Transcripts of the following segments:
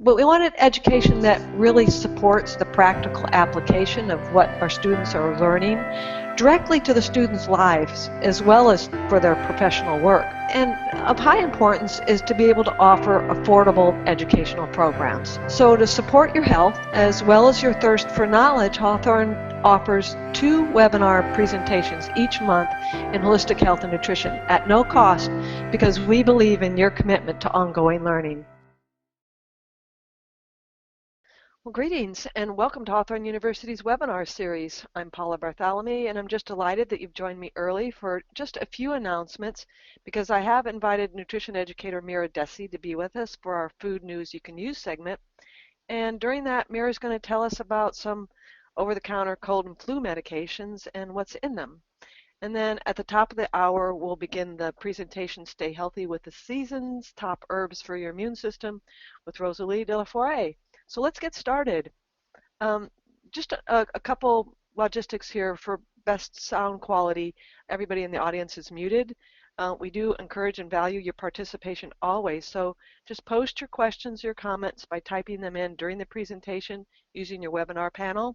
But we wanted education that really supports the practical application of what our students are learning directly to the students' lives as well as for their professional work. And of high importance is to be able to offer affordable educational programs. So to support your health as well as your thirst for knowledge, Hawthorn offers 2 webinar presentations each month in holistic health and nutrition at no cost because we believe in your commitment to ongoing learning. Well, greetings and welcome to Hawthorn University's webinar series. I'm Paula Bartholomew and I'm just delighted that you've joined me early for just a few announcements because I have invited nutrition educator Mira Desi to be with us for our Food News You Can Use segment. And during that, Mira is going to tell us about some over-the-counter cold and flu medications and what's in them. And then at the top of the hour, we'll begin the presentation, Stay Healthy with the Seasons, Top Herbs for Your Immune System with Rosalee de la Foret. So let's get started. Just a couple logistics here for best sound quality. Everybody in the audience is muted. We do encourage and value your participation always. So just post your questions, your comments by typing them in during the presentation using your webinar panel.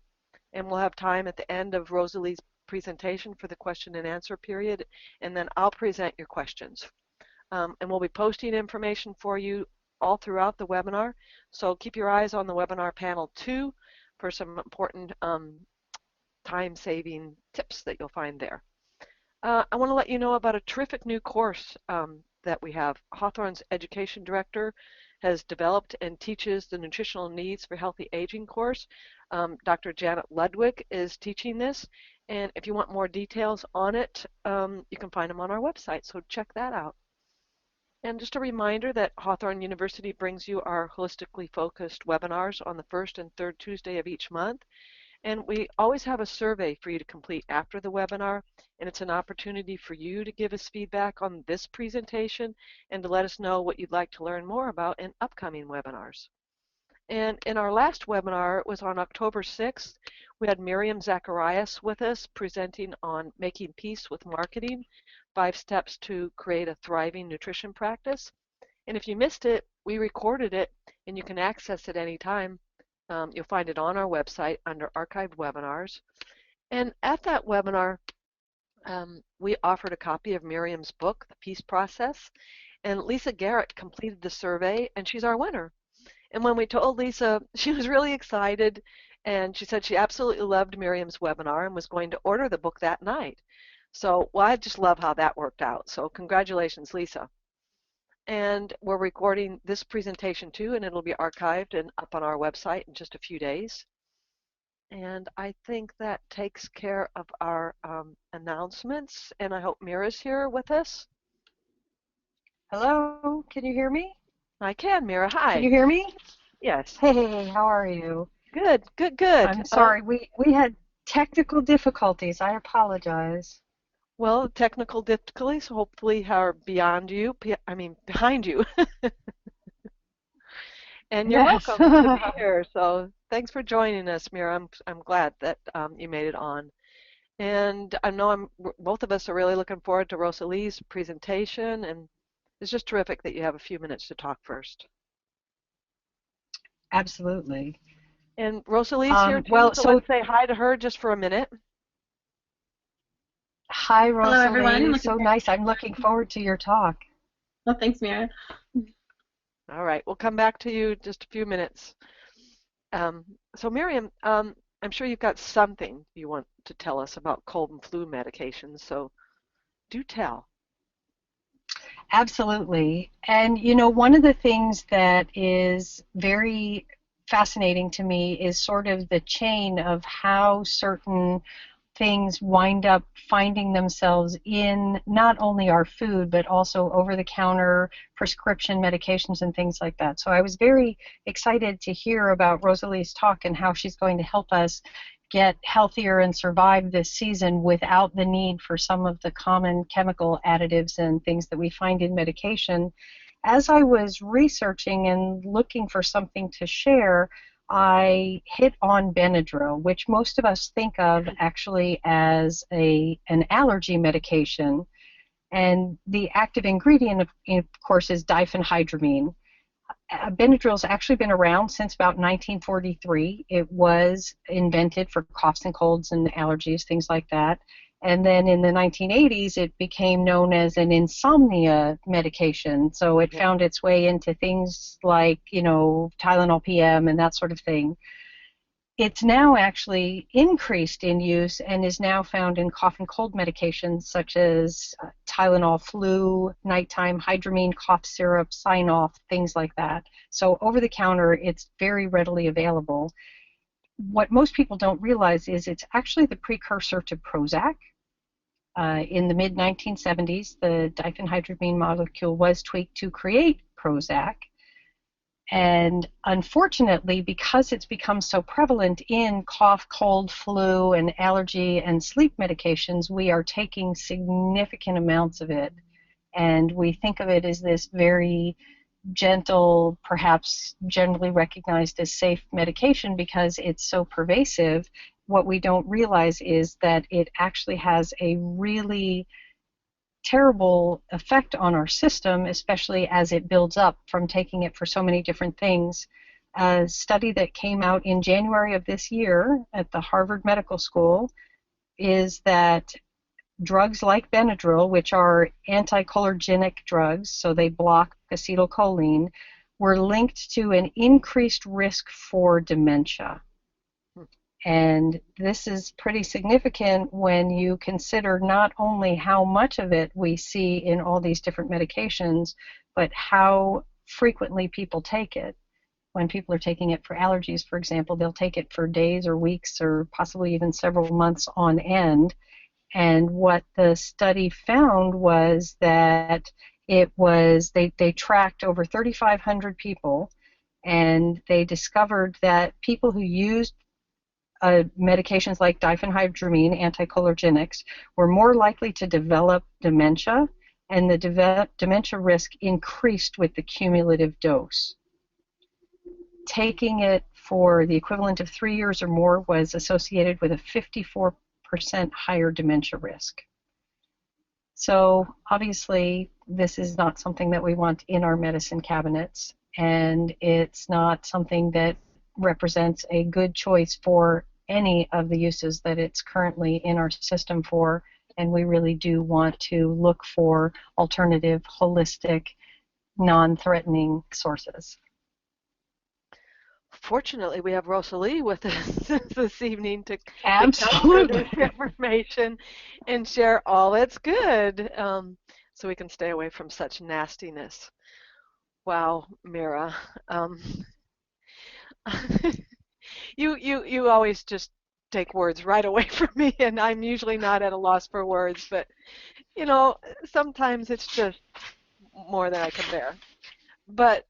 And we'll have time at the end of Rosalee's presentation for the question and answer period. And then I'll present your questions. And we'll be posting information for you all throughout the webinar. So keep your eyes on the webinar panel too for some important time-saving tips that you'll find there. I want to let you know about a terrific new course that we have. Hawthorn's education director has developed and teaches the Nutritional Needs for Healthy Aging course. Dr. Janet Ludwig is teaching this, and if you want more details on it, you can find them on our website, so check that out. And just a reminder that Hawthorn University brings you our holistically focused webinars on the first and third Tuesday of each month. And we always have a survey for you to complete after the webinar, and it's an opportunity for you to give us feedback on this presentation and to let us know what you'd like to learn more about in upcoming webinars. And in our last webinar, it was on October 6th, we had Miriam Zacharias with us presenting on Making Peace with Marketing, 5 steps to create a thriving nutrition practice. And if you missed it, we recorded it and you can access it anytime. You'll find it on our website under archived webinars. And at that webinar, we offered a copy of Miriam's book, The Peace Process, and Lisa Garrett completed the survey and she's our winner. And when we told Lisa, she was really excited and she said she absolutely loved Miriam's webinar and was going to order the book that night. So, well, I just love how that worked out. So congratulations, Lisa. And we're recording this presentation too, and it'll be archived and up on our website in just a few days. And I think that takes care of our announcements. And I hope Mira's here with us. Hello, can you hear me? I can, Mira. Hi. Can you hear me? Yes. Hey, how are you? Good, good, good. I'm sorry, we had technical difficulties. I apologize. Well, technical difficulties hopefully are beyond you, behind you. And you're welcome to be here. So thanks for joining us, Mira. I'm glad that you made it on. And I know both of us are really looking forward to Rosalee's presentation, and it's just terrific that you have a few minutes to talk first. Absolutely. And Rosalee's here too, so let's say hi to her just for a minute. Hi, Rosalee. Hello, everyone. So nice. I'm looking forward to your talk. Well, thanks, Mira. All right, we'll come back to you in just a few minutes. So Miriam, I'm sure you've got something you want to tell us about cold and flu medications, so do tell. Absolutely. And you know, one of the things that is very fascinating to me is sort of the chain of how certain things wind up finding themselves in not only our food but also over-the-counter prescription medications and things like that. So I was very excited to hear about Rosalee's talk and how she's going to help us get healthier and survive this season without the need for some of the common chemical additives and things that we find in medication. As I was researching and looking for something to share, I hit on Benadryl, which most of us think of actually as an allergy medication. And the active ingredient, of course, is diphenhydramine. Benadryl's actually been around since about 1943. It was invented for coughs and colds and allergies, things like that. And then in the 1980s, it became known as an insomnia medication. So it found its way into things like, Tylenol PM and that sort of thing. It's now actually increased in use and is now found in cough and cold medications such as Tylenol flu, nighttime Hydramine cough syrup, Sinoff, things like that. So over the counter, it's very readily available. What most people don't realize is it's actually the precursor to Prozac. In the mid-1970s, the diphenhydramine molecule was tweaked to create Prozac. And unfortunately, because it's become so prevalent in cough, cold, flu, and allergy and sleep medications, we are taking significant amounts of it. And we think of it as this very gentle, perhaps generally recognized as safe medication because it's so pervasive. What we don't realize is that it actually has a really terrible effect on our system, especially as it builds up from taking it for so many different things. A study that came out in January of this year at the Harvard Medical School is that drugs like Benadryl, which are anticholinergic drugs, so they block acetylcholine, were linked to an increased risk for dementia. And this is pretty significant when you consider not only how much of it we see in all these different medications, but how frequently people take it. When people are taking it for allergies, for example, they'll take it for days or weeks or possibly even several months on end. And what the study found was that they tracked over 3,500 people, and they discovered that people who used medications like diphenhydramine, anticholinergics, were more likely to develop dementia, and the dementia risk increased with the cumulative dose. Taking it for the equivalent of 3 years or more was associated with a 54% higher dementia risk. So obviously, this is not something that we want in our medicine cabinets, and it's not something that represents a good choice for any of the uses that it's currently in our system for, and we really do want to look for alternative, holistic, non-threatening sources. Fortunately, we have Rosalee with us this evening to counter this information and share all that's good, so we can stay away from such nastiness. Wow, Mira. You always just take words right away from me, and I'm usually not at a loss for words, but sometimes it's just more than I can bear. But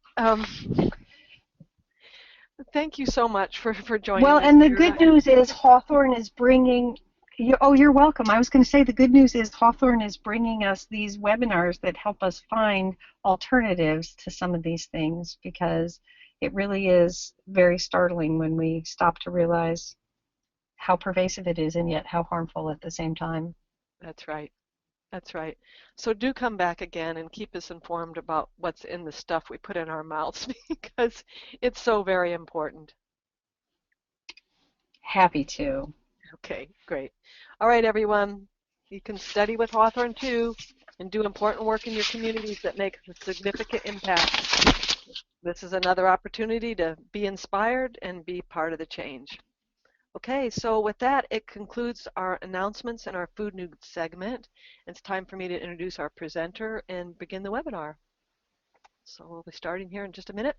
thank you so much for joining us. Well, and the good news is Hawthorn is bringing. You're welcome. I was going to say the good news is Hawthorn is bringing us these webinars that help us find alternatives to some of these things, because it really is very startling when we stop to realize how pervasive it is and yet how harmful at the same time. That's right. That's right. So do come back again and keep us informed about what's in the stuff we put in our mouths, because it's so very important. Happy to. Okay, great. All right, everyone. You can study with Hawthorn too and do important work in your communities that make a significant impact. This is another opportunity to be inspired and be part of the change. Okay, so with that, it concludes our announcements and our food news segment. It's time for me to introduce our presenter and begin the webinar. So we'll be starting here in just a minute.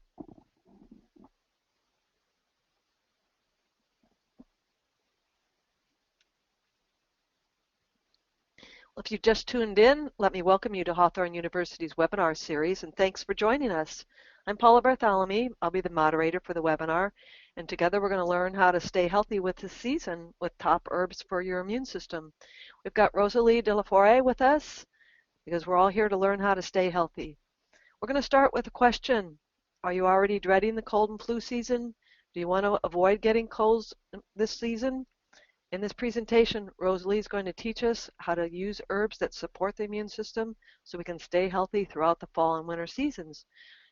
If you've just tuned in, let me welcome you to Hawthorn University's webinar series, and thanks for joining us. I'm Paula Bartholomew. I'll be the moderator for the webinar, and together we're going to learn how to stay healthy with this season with top herbs for your immune system. We've got Rosalee de la Foret with us, because we're all here to learn how to stay healthy. We're going to start with a question. Are you already dreading the cold and flu season? Do you want to avoid getting colds this season? In this presentation, Rosalee is going to teach us how to use herbs that support the immune system so we can stay healthy throughout the fall and winter seasons.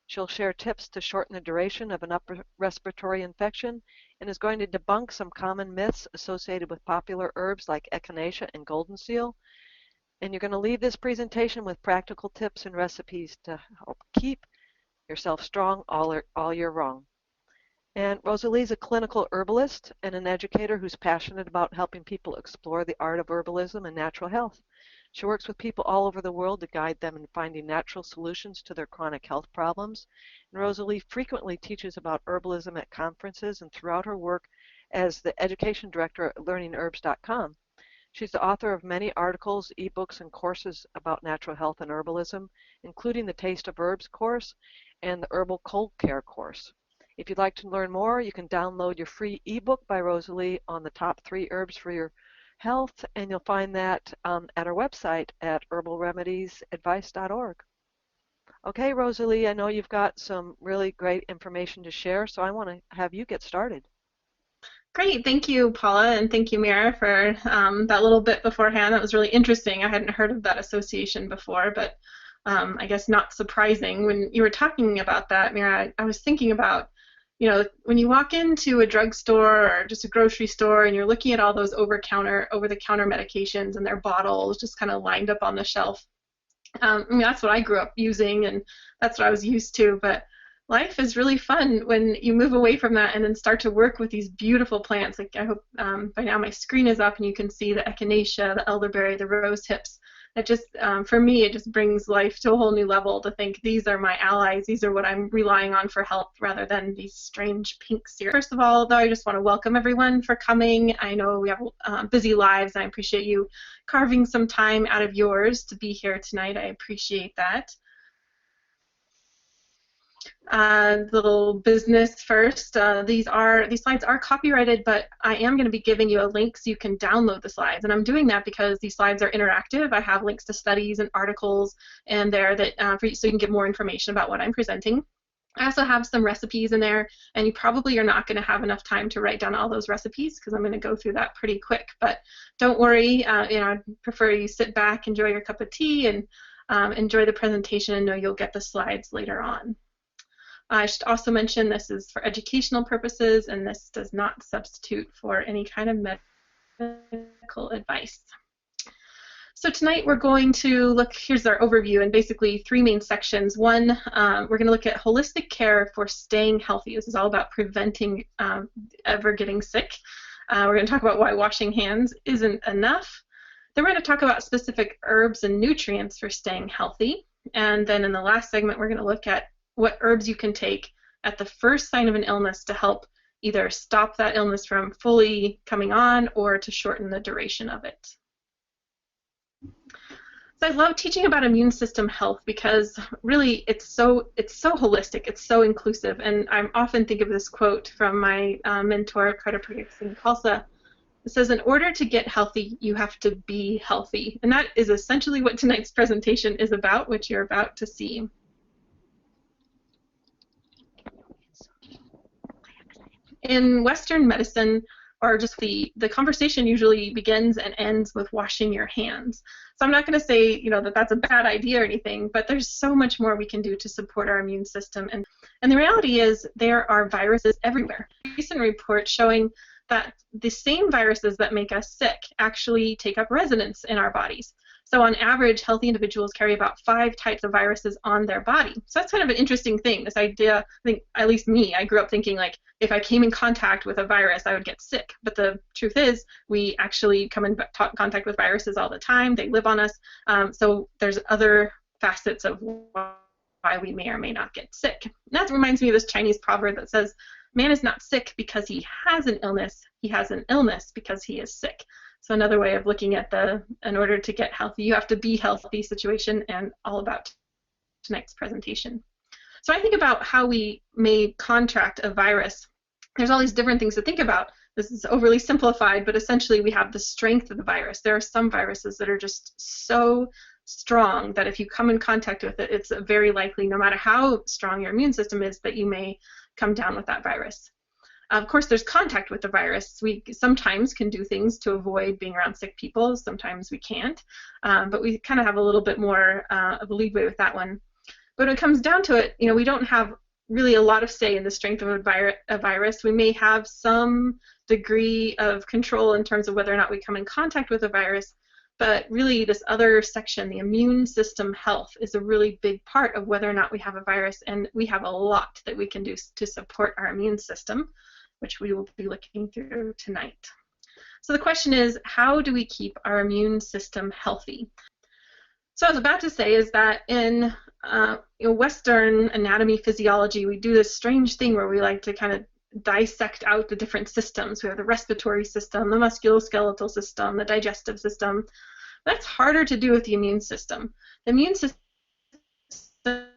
She'll share tips to shorten the duration of an upper respiratory infection and is going to debunk some common myths associated with popular herbs like Echinacea and goldenseal. And you're going to leave this presentation with practical tips and recipes to help keep yourself strong all year long. And Rosalee is a clinical herbalist and an educator who's passionate about helping people explore the art of herbalism and natural health. She works with people all over the world to guide them in finding natural solutions to their chronic health problems. And Rosalee frequently teaches about herbalism at conferences and throughout her work as the education director at learningherbs.com. She's the author of many articles, ebooks, and courses about natural health and herbalism, including the Taste of Herbs course and the Herbal Cold Care course. If you'd like to learn more, you can download your free ebook by Rosalee on the top 3 herbs for your health, and you'll find that at our website at herbalremediesadvice.org. Okay, Rosalee, I know you've got some really great information to share, so I want to have you get started. Great, thank you, Paula, and thank you, Mira, for that little bit beforehand. That was really interesting. I hadn't heard of that association before, but I guess not surprising. When you were talking about that, Mira, I was thinking about, you know, when you walk into a drugstore or just a grocery store and you're looking at all those over-the-counter medications and their bottles just kind of lined up on the shelf. I mean, that's what I grew up using and that's what I was used to, but life is really fun when you move away from that and then start to work with these beautiful plants. Like I hope by now my screen is up and you can see the echinacea, the elderberry, the rose hips. It just, for me, it just brings life to a whole new level to think these are my allies, these are what I'm relying on for help rather than these strange pink syrup. First of all, though, I just want to welcome everyone for coming. I know we have busy lives, and I appreciate you carving some time out of yours to be here tonight. I appreciate that. Little business first. These slides are copyrighted, but I am going to be giving you a link so you can download the slides, and I'm doing that because these slides are interactive. I have links to studies and articles and there that so you can get more information about what I'm presenting. I also have some recipes in there, and you probably are not going to have enough time to write down all those recipes because I'm going to go through that pretty quick. But don't worry, you know, I prefer you sit back, enjoy your cup of tea, and enjoy the presentation, and know you'll get the slides later on. I should also mention this is for educational purposes, and this does not substitute for any kind of medical advice. So tonight we're going to look, here's our overview, and basically 3 main sections. One, we're going to look at holistic care for staying healthy. This is all about preventing ever getting sick. We're going to talk about why washing hands isn't enough. Then we're going to talk about specific herbs and nutrients for staying healthy. And then in the last segment, we're going to look at what herbs you can take at the first sign of an illness to help either stop that illness from fully coming on or to shorten the duration of it. So I love teaching about immune system health because really it's so holistic, it's so inclusive, and I often think of this quote from my mentor, Carter Purdy-Kalsa. It says, in order to get healthy, you have to be healthy. And that is essentially what tonight's presentation is about, which you're about to see. In Western medicine, or just the conversation usually begins and ends with washing your hands. So I'm not going to say, you know, that that's a bad idea or anything, but there's so much more we can do to support our immune system. And the reality is there are viruses everywhere. Recent reports showing that the same viruses that make us sick actually take up residence in our bodies. So on average, healthy individuals carry about 5 types of viruses on their body. So that's kind of an interesting thing, this idea. I think, at least me, I grew up thinking like if I came in contact with a virus, I would get sick. But the truth is we actually come in contact with viruses all the time. They live on us. So there's other facets of why we may or may not get sick. And that reminds me of this Chinese proverb that says, man is not sick because he has an illness. He has an illness because he is sick. So another way of looking at in order to get healthy, you have to be healthy situation, and all about tonight's presentation. So I think about how we may contract a virus. There's all these different things to think about. This is overly simplified, but essentially we have the strength of the virus. There are some viruses that are just so strong that if you come in contact with it, it's very likely, no matter how strong your immune system is, that you may come down with that virus. Of course, there's contact with the virus. We sometimes can do things to avoid being around sick people. Sometimes we can't. But we kind of have a little bit more of a leeway with that one. But when it comes down to it, we don't have really a lot of say in the strength of a virus. We may have some degree of control in terms of whether or not we come in contact with a virus, but really this other section, the immune system health, is a really big part of whether or not we have a virus, and we have a lot that we can do to support our immune system, which we will be looking through tonight. So the question is, how do we keep our immune system healthy? So I was about to say is that in Western anatomy physiology, we do this strange thing where we like to kind of dissect out the different systems. We have the respiratory system, the musculoskeletal system, the digestive system. That's harder to do with the immune system. The immune system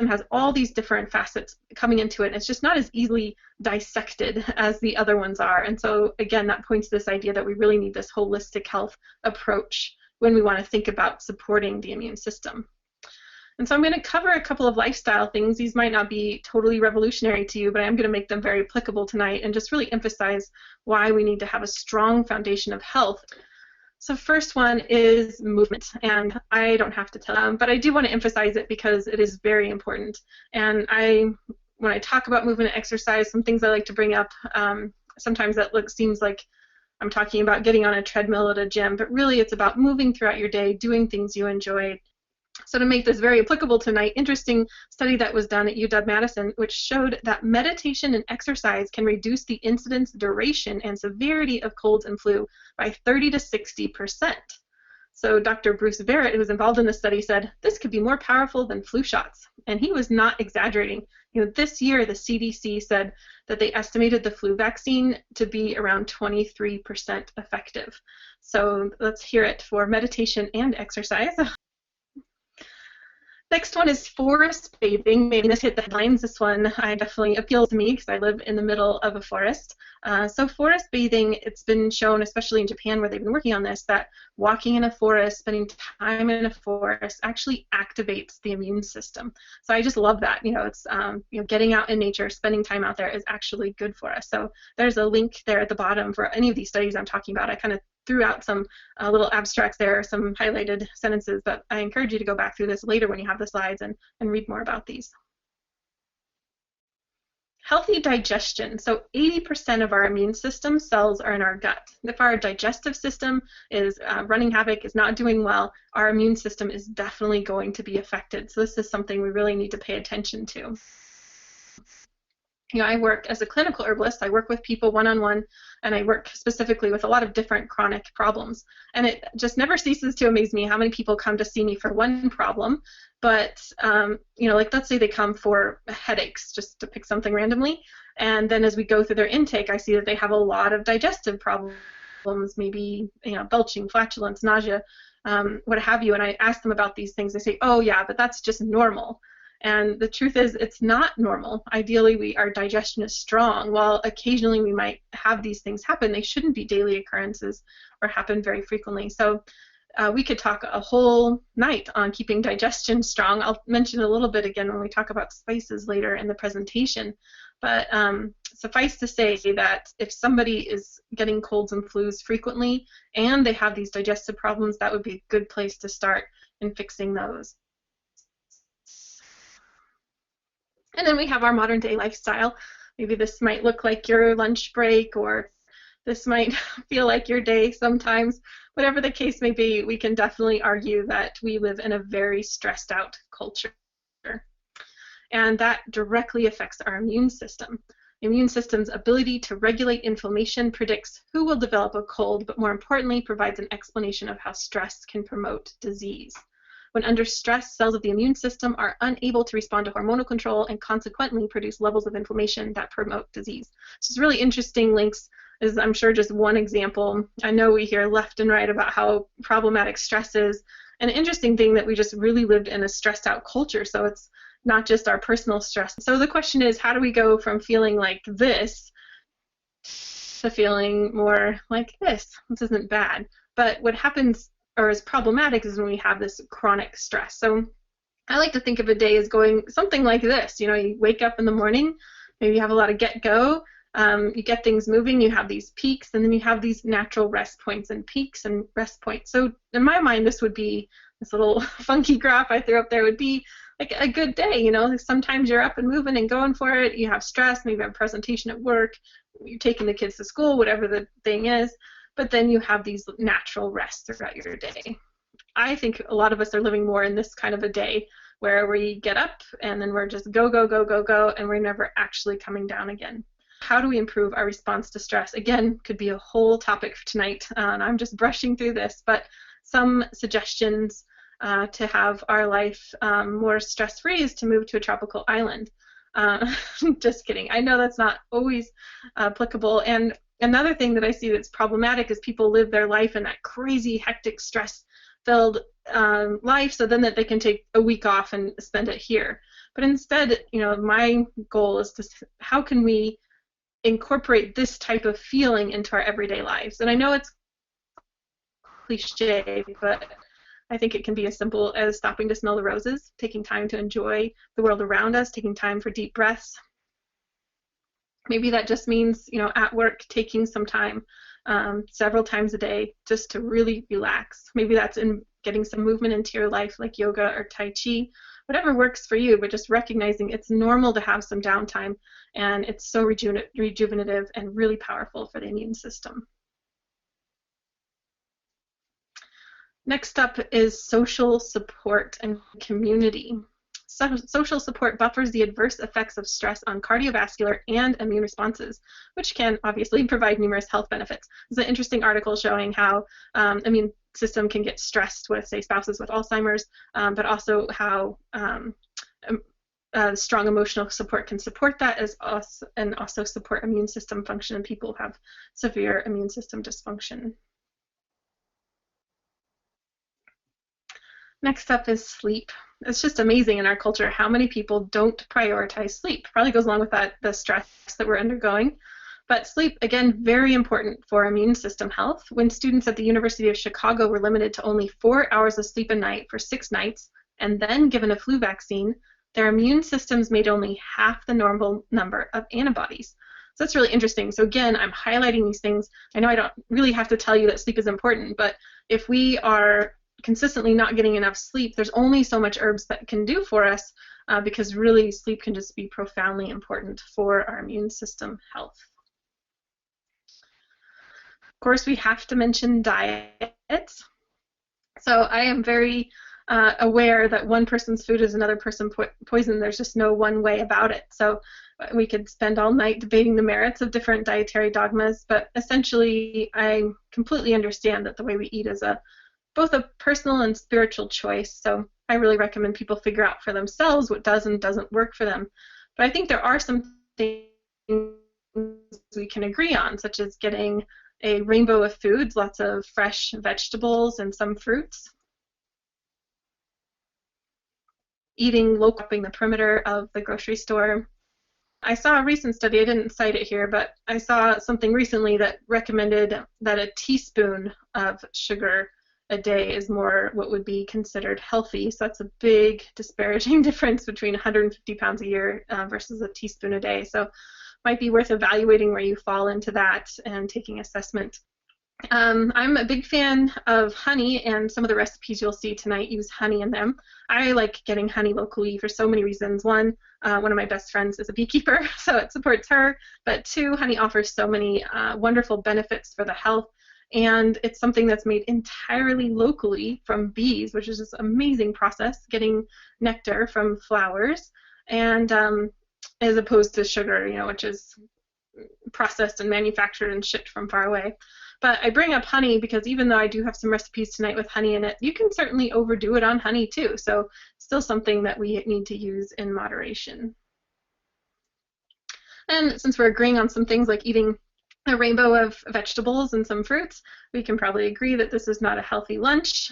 has all these different facets coming into it, and it's just not as easily dissected as the other ones are. And so again, that points to this idea that we really need this holistic health approach when we want to think about supporting the immune system. And so I'm going to cover a couple of lifestyle things. These might not be totally revolutionary to you, but I'm going to make them very applicable tonight and just really emphasize why we need to have a strong foundation of health. So first one is movement, and I don't have to tell them, but I do want to emphasize it because it is very important. And when I talk about movement and exercise, some things I like to bring up, sometimes that seems like I'm talking about getting on a treadmill at a gym, but really it's about moving throughout your day, doing things you enjoy. So to make this very applicable tonight, interesting study that was done at UW-Madison, which showed that meditation and exercise can reduce the incidence, duration, and severity of colds and flu by 30 to 60%. So Dr. Bruce Barrett, who was involved in this study, said this could be more powerful than flu shots, and he was not exaggerating. This year the CDC said that they estimated the flu vaccine to be around 23% effective. So let's hear it for meditation and exercise. Next one is forest bathing. Maybe this hit the headlines. This one definitely appeals to me because I live in the middle of a forest. So forest bathing, it's been shown, especially in Japan where they've been working on this, that walking in a forest, spending time in a forest actually activates the immune system. So I just love that. It's getting out in nature, spending time out there is actually good for us. So there's a link there at the bottom for any of these studies I'm talking about. I kind of threw out some little abstracts there, some highlighted sentences, but I encourage you to go back through this later when you have the slides and read more about these. Healthy digestion. So 80% of our immune system cells are in our gut. If our digestive system is running havoc, is not doing well, our immune system is definitely going to be affected. So this is something we really need to pay attention to. I work as a clinical herbalist. I work with people one-on-one, and I work specifically with a lot of different chronic problems. And it just never ceases to amaze me how many people come to see me for one problem, but like let's say they come for headaches, just to pick something randomly, and then as we go through their intake, I see that they have a lot of digestive problems, maybe belching, flatulence, nausea, what have you. And I ask them about these things. They say, "Oh yeah, but that's just normal." And the truth is, it's not normal. Ideally, our digestion is strong. While occasionally we might have these things happen, they shouldn't be daily occurrences or happen very frequently. So we could talk a whole night on keeping digestion strong. I'll mention a little bit again when we talk about spices later in the presentation. But suffice to say that if somebody is getting colds and flus frequently and they have these digestive problems, that would be a good place to start in fixing those. And then we have our modern day lifestyle. Maybe this might look like your lunch break, or this might feel like your day sometimes. Whatever the case may be, we can definitely argue that we live in a very stressed out culture. And that directly affects our immune system. The immune system's ability to regulate inflammation predicts who will develop a cold, but more importantly, provides an explanation of how stress can promote disease. When under stress, cells of the immune system are unable to respond to hormonal control and consequently produce levels of inflammation that promote disease. So it's really interesting links, is I'm sure just one example. I know we hear left and right about how problematic stress is. An interesting thing that we just really lived in a stressed out culture, so it's not just our personal stress. So the question is, how do we go from feeling like this to feeling more like this? This isn't bad. But what happens or is problematic is when we have this chronic stress. So I like to think of a day as going something like this. You wake up in the morning, maybe you have a lot of get-go, you get things moving, you have these peaks, and then you have these natural rest points and peaks and rest points. So in my mind, this would be, this little funky graph I threw up there would be like a good day. You know, sometimes you're up and moving and going for it. You have stress, maybe you have a presentation at work, you're taking the kids to school, whatever the thing is, but then you have these natural rests throughout your day. I think a lot of us are living more in this kind of a day where we get up and then we're just go, go, go, go, go, and we're never actually coming down again. How do we improve our response to stress? Again, could be a whole topic for tonight, and I'm just brushing through this, but some suggestions to have our life more stress-free is to move to a tropical island. Just kidding. I know that's not always applicable. And another thing that I see that's problematic is people live their life in that crazy, hectic, stress-filled life, so then that they can take a week off and spend it here. But instead, you know, my goal is to how can we incorporate this type of feeling into our everyday lives? And I know it's cliche, but I think it can be as simple as stopping to smell the roses, taking time to enjoy the world around us, taking time for deep breaths. Maybe that just means, you know, at work, taking some time several times a day just to really relax. Maybe that's in getting some movement into your life like yoga or Tai Chi, whatever works for you, but just recognizing it's normal to have some downtime, and it's so rejuvenative and really powerful for the immune system. Next up is social support and community. Social support buffers the adverse effects of stress on cardiovascular and immune responses, which can obviously provide numerous health benefits. There's an interesting article showing how immune system can get stressed with, say, spouses with Alzheimer's, but also how strong emotional support can support that, and also support immune system function in people who have severe immune system dysfunction. Next up is sleep. It's just amazing in our culture how many people don't prioritize sleep. Probably goes along with the stress that we're undergoing. But sleep, again, very important for immune system health. When students at the University of Chicago were limited to only 4 hours of sleep a night for 6 nights and then given a flu vaccine, their immune systems made only half the normal number of antibodies. So that's really interesting. So again, I'm highlighting these things. I know I don't really have to tell you that sleep is important, but if we are consistently not getting enough sleep, there's only so much herbs that can do for us, because really sleep can just be profoundly important for our immune system health. Of course, we have to mention diets. So I am very aware that one person's food is another person's poison. There's just no one way about it. So we could spend all night debating the merits of different dietary dogmas, but essentially I completely understand that the way we eat is both a personal and spiritual choice, so I really recommend people figure out for themselves what does and doesn't work for them. But I think there are some things we can agree on, such as getting a rainbow of foods, lots of fresh vegetables and some fruits, eating local, upping the perimeter of the grocery store. I saw a recent study, I didn't cite it here, but I saw something recently that recommended that a teaspoon of sugar a day is more what would be considered healthy. So that's a big disparaging difference between 150 pounds a year versus a teaspoon a day. So it might be worth evaluating where you fall into that and taking assessment. I'm a big fan of honey, and some of the recipes you'll see tonight use honey in them. I like getting honey locally for so many reasons. One of my best friends is a beekeeper, so it supports her. But 2, honey offers so many wonderful benefits for the health. And it's something that's made entirely locally from bees, which is this amazing process, getting nectar from flowers, and as opposed to sugar, you know, which is processed and manufactured and shipped from far away. But I bring up honey because even though I do have some recipes tonight with honey in it, you can certainly overdo it on honey too. So still something that we need to use in moderation. And since we're agreeing on some things like eating a rainbow of vegetables and some fruits, we can probably agree that this is not a healthy lunch,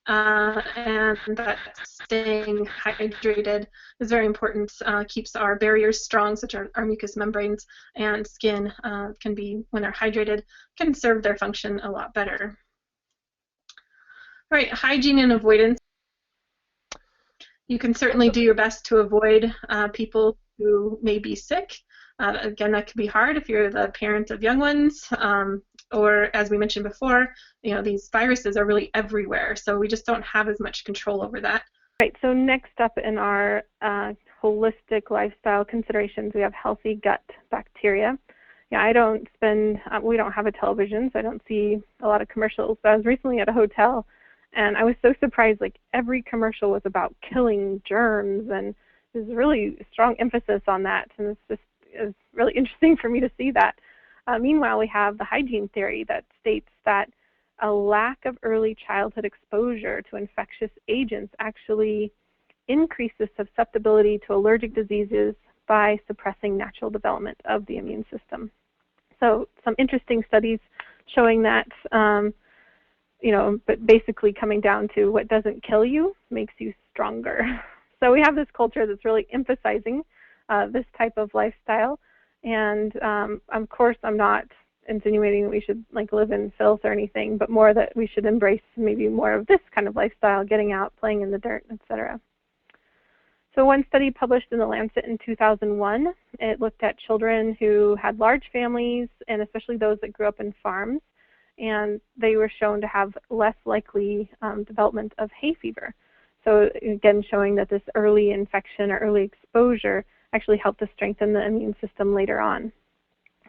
and that staying hydrated is very important. Keeps our barriers strong, such as our mucous membranes and skin can be, when they're hydrated, can serve their function a lot better. All right, hygiene and avoidance. You can certainly do your best to avoid people who may be sick. Again, that can be hard if you're the parent of young ones, or as we mentioned before, you know, these viruses are really everywhere, so we just don't have as much control over that. Right, so next up in our holistic lifestyle considerations, we have healthy gut bacteria. Yeah, we don't have a television, so I don't see a lot of commercials. But I was recently at a hotel, and I was so surprised, like every commercial was about killing germs, and there's really strong emphasis on that, and it's really interesting for me to see that. Meanwhile, we have the hygiene theory that states that a lack of early childhood exposure to infectious agents actually increases susceptibility to allergic diseases by suppressing natural development of the immune system. So some interesting studies showing that, but basically coming down to what doesn't kill you makes you stronger. So we have this culture that's really emphasizing this type of lifestyle. And of course, I'm not insinuating that we should live in filth or anything, but more that we should embrace maybe more of this kind of lifestyle, getting out, playing in the dirt, etc. So one study published in The Lancet in 2001, it looked at children who had large families, and especially those that grew up in farms, and they were shown to have less likely development of hay fever. So again, showing that this early infection or early exposure actually helped to strengthen the immune system later on.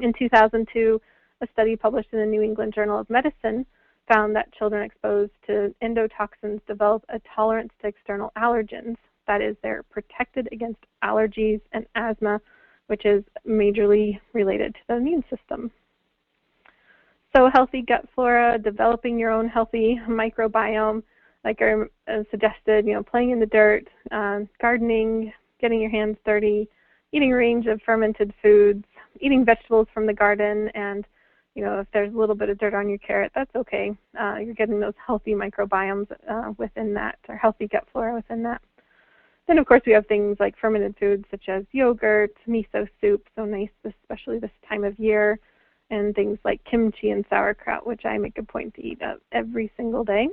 In 2002, a study published in the New England Journal of Medicine found that children exposed to endotoxins develop a tolerance to external allergens. That is, they're protected against allergies and asthma, which is majorly related to the immune system. So healthy gut flora, developing your own healthy microbiome, like I suggested, playing in the dirt, gardening, getting your hands dirty, eating a range of fermented foods, eating vegetables from the garden, and if there's a little bit of dirt on your carrot, that's okay. You're getting those healthy microbiomes within that, or healthy gut flora within that. Then, of course, we have things like fermented foods such as yogurt, miso soup, so nice, especially this time of year, and things like kimchi and sauerkraut, which I make a point to eat every single day.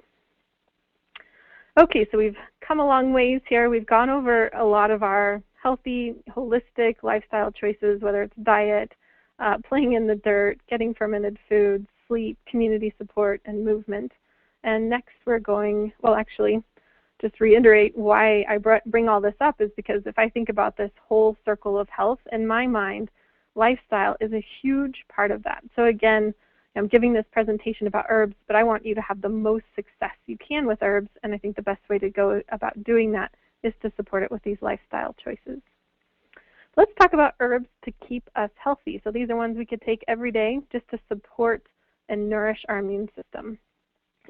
Okay, so we've come a long ways here. We've gone over a lot of our healthy, holistic lifestyle choices, whether it's diet, playing in the dirt, getting fermented foods, sleep, community support, and movement. And next we're going, just reiterate why I bring all this up is because if I think about this whole circle of health, in my mind, lifestyle is a huge part of that. So again, I'm giving this presentation about herbs, but I want you to have the most success you can with herbs, and I think the best way to go about doing that is to support it with these lifestyle choices. Let's talk about herbs to keep us healthy. So these are ones we could take every day just to support and nourish our immune system.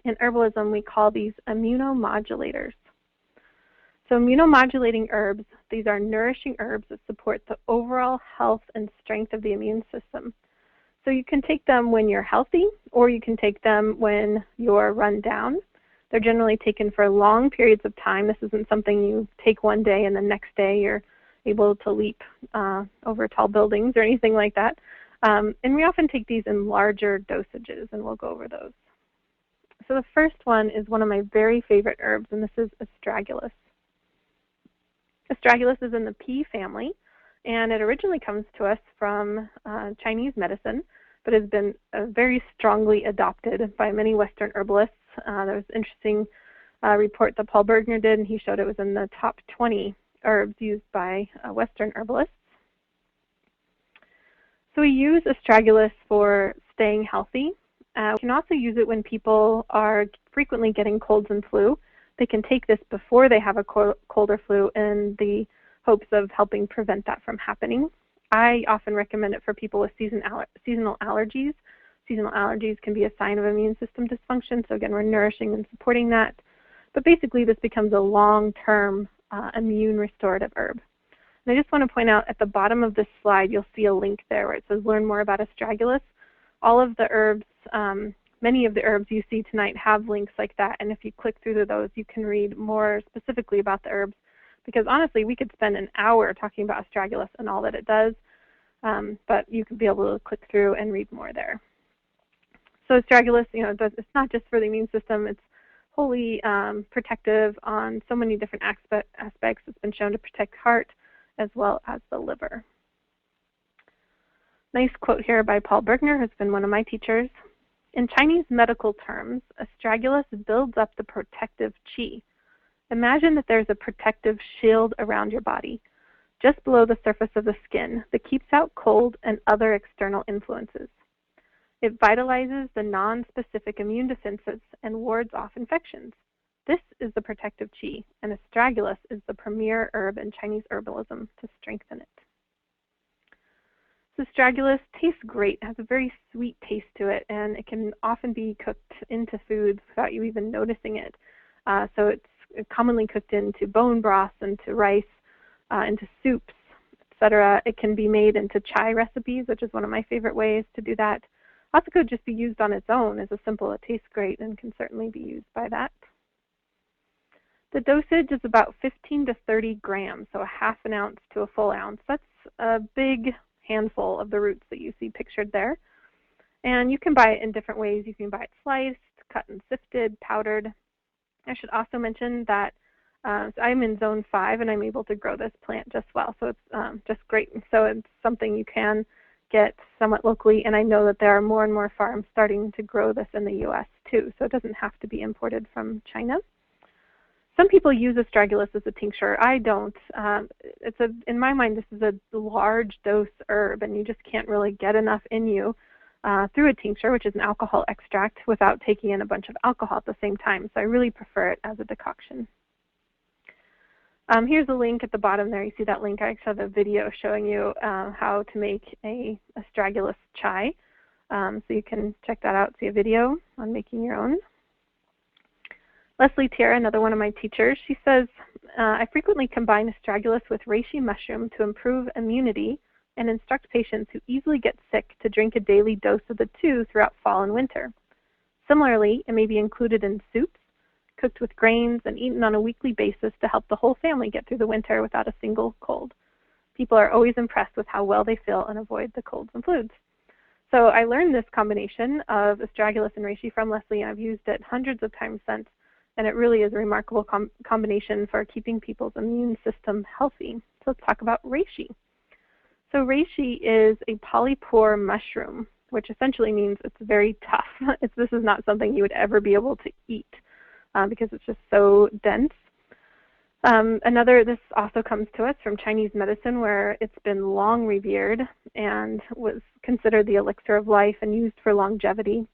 In herbalism, we call these immunomodulators. So immunomodulating herbs, these are nourishing herbs that support the overall health and strength of the immune system. So you can take them when you're healthy, or you can take them when you're run down. They're generally taken for long periods of time. This isn't something you take one day and the next day you're able to leap over tall buildings or anything like that. And we often take these in larger dosages, and we'll go over those. So the first one is one of my very favorite herbs, and this is astragalus. Astragalus is in the pea family, and it originally comes to us from Chinese medicine, but has been very strongly adopted by many Western herbalists. There was an interesting report that Paul Bergner did, and he showed it was in the top 20 herbs used by Western herbalists. So we use astragalus for staying healthy. We can also use it when people are frequently getting colds and flu. They can take this before they have a cold or flu in the hopes of helping prevent that from happening. I often recommend it for people with seasonal allergies. Seasonal allergies can be a sign of immune system dysfunction, so again, we're nourishing and supporting that. But basically, this becomes a long-term immune restorative herb. And I just want to point out at the bottom of this slide, you'll see a link there where it says learn more about astragalus. All of the herbs, many of the herbs you see tonight have links like that, and if you click through those, you can read more specifically about the herbs, because honestly, we could spend an hour talking about astragalus and all that it does, but you can be able to click through and read more there. So astragalus, it's not just for the immune system, it's wholly protective on so many different aspects. It's been shown to protect heart as well as the liver. Nice quote here by Paul Bergner, who's been one of my teachers. In Chinese medical terms, astragalus builds up the protective qi. Imagine that there's a protective shield around your body, just below the surface of the skin, that keeps out cold and other external influences. It vitalizes the non-specific immune defenses and wards off infections. This is the protective qi, and astragalus is the premier herb in Chinese herbalism to strengthen it. So astragalus tastes great, has a very sweet taste to it, and it can often be cooked into foods without you even noticing it. So it's commonly cooked into bone broths, into rice, into soups, etc. It can be made into chai recipes, which is one of my favorite ways to do that. Also could just be used on its own as a simple, it tastes great and can certainly be used by that. The dosage is about 15 to 30 grams, so a half an ounce to a full ounce. That's a big handful of the roots that you see pictured there. And you can buy it in different ways. You can buy it sliced, cut and sifted, powdered. I should also mention that I'm in zone 5 and I'm able to grow this plant just well, so it's just great. So it's something you can get somewhat locally, and I know that there are more and more farms starting to grow this in the US too, so it doesn't have to be imported from China. Some people use astragalus as a tincture. I don't. In my mind, this is a large dose herb, and you just can't really get enough in you through a tincture, which is an alcohol extract, without taking in a bunch of alcohol at the same time. So I really prefer it as a decoction. Here's a link at the bottom there. You see that link? I actually have a video showing you how to make a astragalus chai. So you can check that out, see a video on making your own. Leslie Tierra, another one of my teachers, she says, I frequently combine astragalus with reishi mushroom to improve immunity and instruct patients who easily get sick to drink a daily dose of the two throughout fall and winter. Similarly, it may be included in soups, cooked with grains, and eaten on a weekly basis to help the whole family get through the winter without a single cold. People are always impressed with how well they feel and avoid the colds and flus. So I learned this combination of astragalus and reishi from Leslie, and I've used it hundreds of times since. And it really is a remarkable combination for keeping people's immune system healthy. So let's talk about reishi. So reishi is a polypore mushroom, which essentially means it's very tough. This is not something you would ever be able to eat because it's just so dense. This also comes to us from Chinese medicine, where it's been long revered and was considered the elixir of life and used for longevity.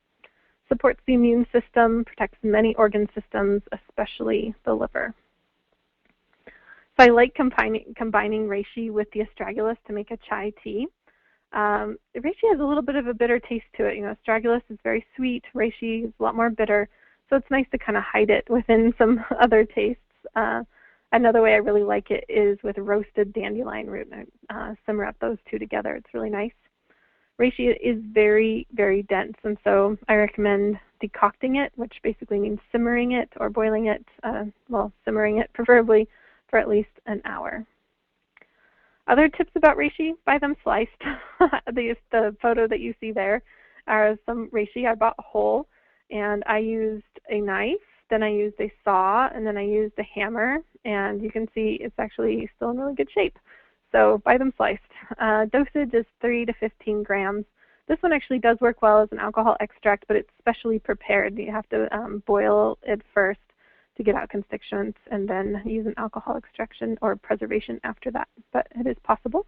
Supports the immune system, protects many organ systems, especially the liver. So I like combining reishi with the astragalus to make a chai tea. Reishi has a little bit of a bitter taste to it. You know, astragalus is very sweet, reishi is a lot more bitter, so it's nice to kind of hide it within some other tastes. Another way I really like it is with roasted dandelion root. I simmer up those two together. It's really nice. Reishi is very, very dense, and so I recommend decocting it, which basically means simmering it or boiling it, simmering it preferably for at least an hour. Other tips about reishi: buy them sliced. The photo that you see there are some reishi I bought whole, and I used a knife, then I used a saw, and then I used a hammer, and you can see it's actually still in really good shape. So buy them sliced. Dosage is 3 to 15 grams. This one actually does work well as an alcohol extract, but it's specially prepared. You have to boil it first to get out constituents and then use an alcohol extraction or preservation after that, but it is possible.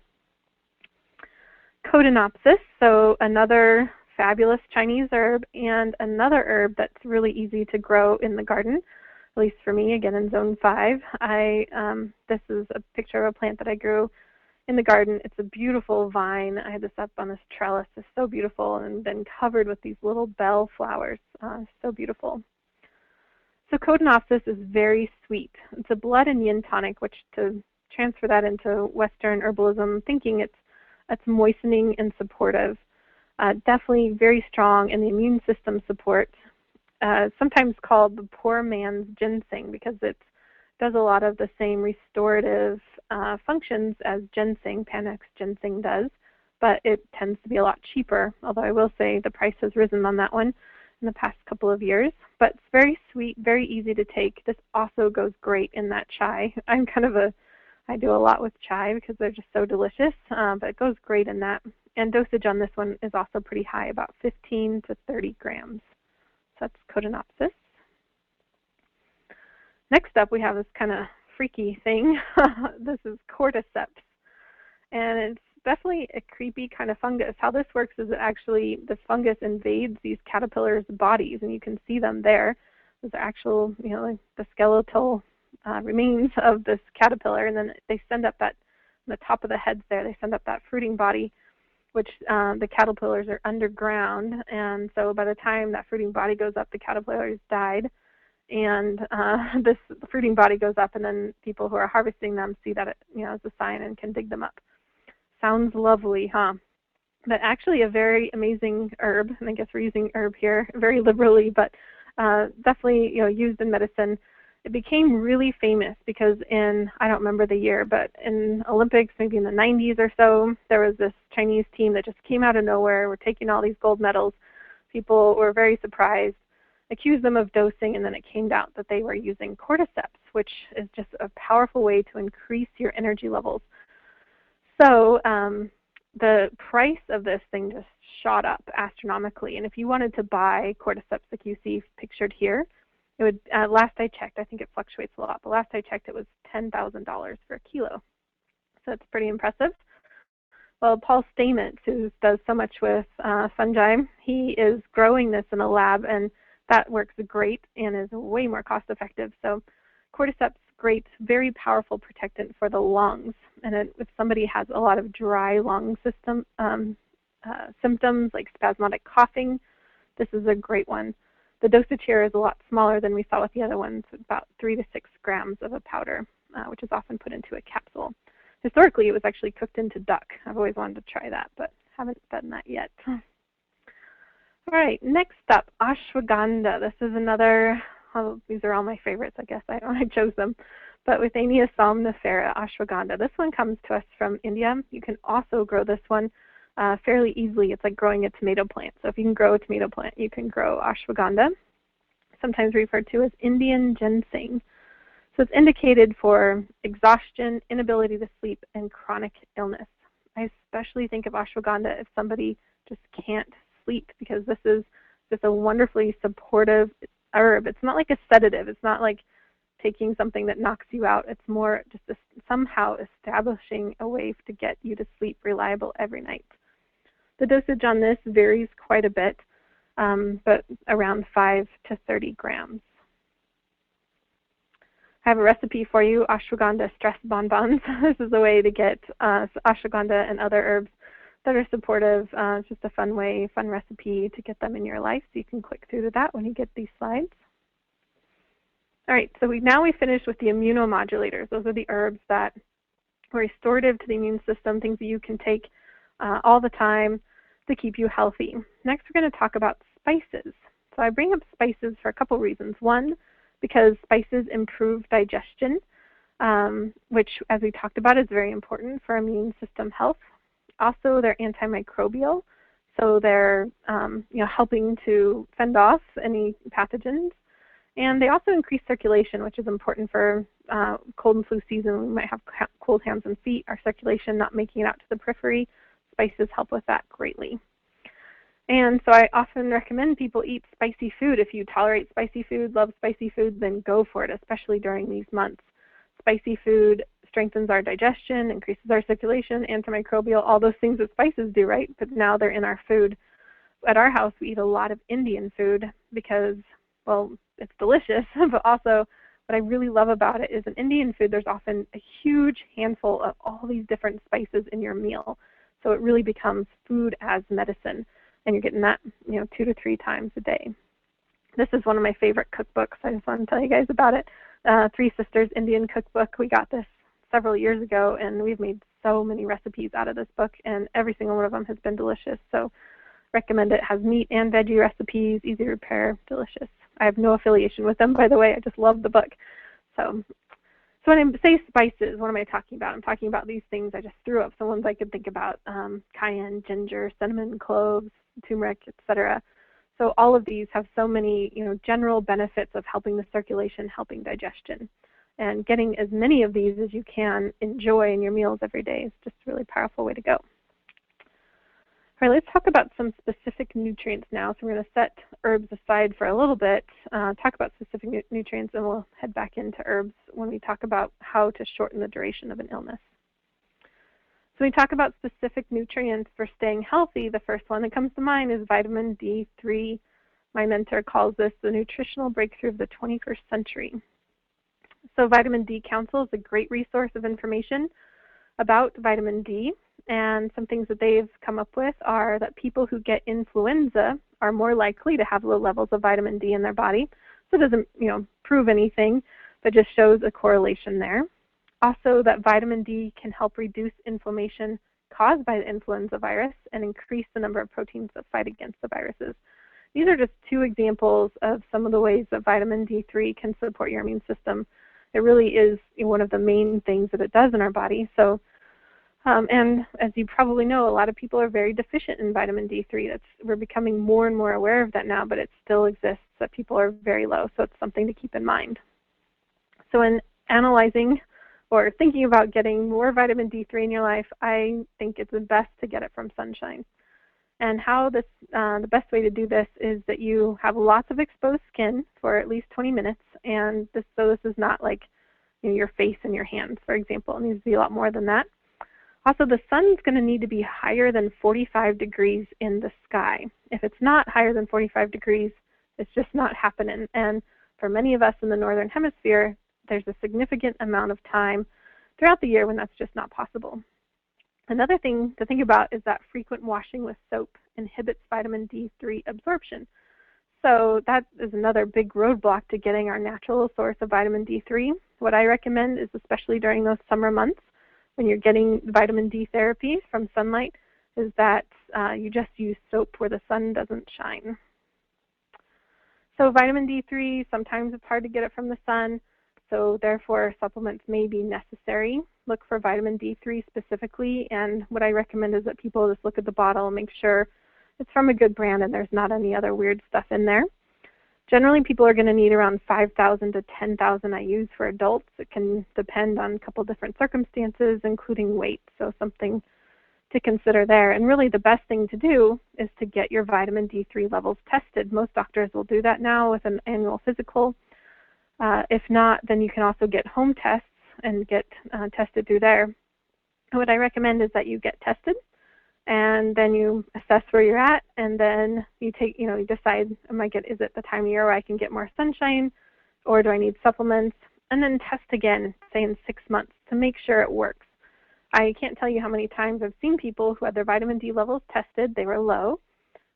Codonopsis, so another fabulous Chinese herb and another herb that's really easy to grow in the garden, at least for me, again in zone 5. This is a picture of a plant that I grew in the garden. It's a beautiful vine. I had this up on this trellis. It's so beautiful, and then covered with these little bell flowers. So beautiful. So Codonopsis is very sweet. It's a blood and yin tonic, which, to transfer that into Western herbalism thinking, it's moistening and supportive. Definitely very strong in the immune system support. Sometimes called the poor man's ginseng because it does a lot of the same restorative functions as ginseng, Panax ginseng does, but it tends to be a lot cheaper, although I will say the price has risen on that one in the past couple of years. But it's very sweet, very easy to take. This also goes great in that chai. I do a lot with chai because they're just so delicious, but it goes great in that. And dosage on this one is also pretty high, about 15 to 30 grams. So that's Codonopsis. Next up, we have this kind of freaky thing. This is cordyceps, and it's definitely a creepy kind of fungus. How this works is that actually this fungus invades these caterpillars' bodies, and you can see them there. Those are actual, like the skeletal remains of this caterpillar, and then they send up that, on the top of the heads there, they send up that fruiting body, which the caterpillars are underground, and so by the time that fruiting body goes up, the caterpillars died, and this fruiting body goes up, and then people who are harvesting them see that as a sign and can dig them up. Sounds lovely, huh? But actually a very amazing herb, and I guess we're using herb here very liberally, but definitely used in medicine. It became really famous because in, I don't remember the year, but in Olympics, maybe in the 90s or so, there was this Chinese team that just came out of nowhere, were taking all these gold medals. People were very surprised, accused them of dosing, and then it came out that they were using cordyceps, which is just a powerful way to increase your energy levels. So the price of this thing just shot up astronomically, and if you wanted to buy cordyceps like you see pictured here, it would, last I checked, I think it fluctuates a lot, but last I checked it was $10,000 for a kilo. So it's pretty impressive. Well, Paul Stamets, who does so much with fungi, he is growing this in a lab, and that works great and is way more cost effective. So cordyceps, great, very powerful protectant for the lungs. And if somebody has a lot of dry lung symptoms like spasmodic coughing, this is a great one. The dosage here is a lot smaller than we saw with the other ones, about 3 to 6 grams of a powder, which is often put into a capsule. Historically, it was actually cooked into duck. I've always wanted to try that, but haven't done that yet. All right, next up, ashwagandha. This is another, these are all my favorites, I guess. I chose them. But Withania somnifera, ashwagandha. This one comes to us from India. You can also grow this one fairly easily. It's like growing a tomato plant. So if you can grow a tomato plant, you can grow ashwagandha, sometimes referred to as Indian ginseng. So it's indicated for exhaustion, inability to sleep, and chronic illness. I especially think of ashwagandha if somebody just can't sleep, because this is just a wonderfully supportive herb. It's not like a sedative. It's not like taking something that knocks you out. It's more just somehow establishing a way to get you to sleep reliable every night. The dosage on this varies quite a bit, but around 5 to 30 grams. I have a recipe for you, ashwagandha stress bonbons. This is a way to get ashwagandha and other herbs that are supportive. It's just a fun way, fun recipe to get them in your life, so you can click through to that when you get these slides. All right, so now we finished with the immunomodulators. Those are the herbs that are restorative to the immune system, things that you can take all the time to keep you healthy. Next, we're going to talk about spices. So I bring up spices for a couple reasons. One, because spices improve digestion, which, as we talked about, is very important for immune system health. Also, they're antimicrobial, so they're helping to fend off any pathogens. And they also increase circulation, which is important for cold and flu season. We might have cold hands and feet, our circulation not making it out to the periphery. Spices help with that greatly. And so I often recommend people eat spicy food. If you tolerate spicy food, love spicy food, then go for it, especially during these months. Spicy food strengthens our digestion, increases our circulation, antimicrobial, all those things that spices do, right? But now they're in our food. At our house, we eat a lot of Indian food because, well, it's delicious, but also what I really love about it is in Indian food, there's often a huge handful of all these different spices in your meal. So it really becomes food as medicine, and you're getting that 2 to 3 times a day. This is one of my favorite cookbooks. I just want to tell you guys about it. Three Sisters Indian Cookbook. We got this several years ago, and we've made so many recipes out of this book, and every single one of them has been delicious. So recommend it. It has meat and veggie recipes, easy to prepare, delicious. I have no affiliation with them, by the way. I just love the book. So when I say spices, what am I talking about? I'm talking about these things. I just threw up some ones I could think about: cayenne, ginger, cinnamon, cloves, turmeric, etc. So all of these have so many, general benefits of helping the circulation, helping digestion, and getting as many of these as you can enjoy in your meals every day is just a really powerful way to go. All right, let's talk about some specific nutrients now. So we're going to set herbs aside for a little bit, talk about specific nutrients, and we'll head back into herbs when we talk about how to shorten the duration of an illness. So when we talk about specific nutrients for staying healthy, the first one that comes to mind is vitamin D3. My mentor calls this the nutritional breakthrough of the 21st century. So Vitamin D Council is a great resource of information about vitamin D. And some things that they've come up with are that people who get influenza are more likely to have low levels of vitamin D in their body. So it doesn't, prove anything, but just shows a correlation there. Also, that vitamin D can help reduce inflammation caused by the influenza virus and increase the number of proteins that fight against the viruses. These are just two examples of some of the ways that vitamin D3 can support your immune system. It really is one of the main things that it does in our body. So. And as you probably know, a lot of people are very deficient in vitamin D3. We're becoming more and more aware of that now, but it still exists that people are very low, so it's something to keep in mind. So in analyzing or thinking about getting more vitamin D3 in your life, I think it's the best to get it from sunshine. And how the best way to do this is that you have lots of exposed skin for at least 20 minutes, and this is not like your face and your hands, for example. It needs to be a lot more than that. Also, the sun's going to need to be higher than 45 degrees in the sky. If it's not higher than 45 degrees, it's just not happening. And for many of us in the northern hemisphere, there's a significant amount of time throughout the year when that's just not possible. Another thing to think about is that frequent washing with soap inhibits vitamin D3 absorption. So that is another big roadblock to getting our natural source of vitamin D3. What I recommend is, especially during those summer months, when you're getting vitamin D therapy from sunlight, is that you just use soap where the sun doesn't shine. So vitamin D3, sometimes it's hard to get it from the sun, so therefore supplements may be necessary. Look for vitamin D3 specifically, and what I recommend is that people just look at the bottle and make sure it's from a good brand and there's not any other weird stuff in there. Generally, people are going to need around 5,000 to 10,000 IUs for adults. It can depend on a couple different circumstances, including weight, so something to consider there. And really the best thing to do is to get your vitamin D3 levels tested. Most doctors will do that now with an annual physical. If not, then you can also get home tests and get tested through there. And what I recommend is that you get tested, and then you assess where you're at, and then you you decide, is it the time of year where I can get more sunshine, or do I need supplements? And then test again, say in 6 months, to make sure it works. I can't tell you how many times I've seen people who had their vitamin D levels tested, they were low,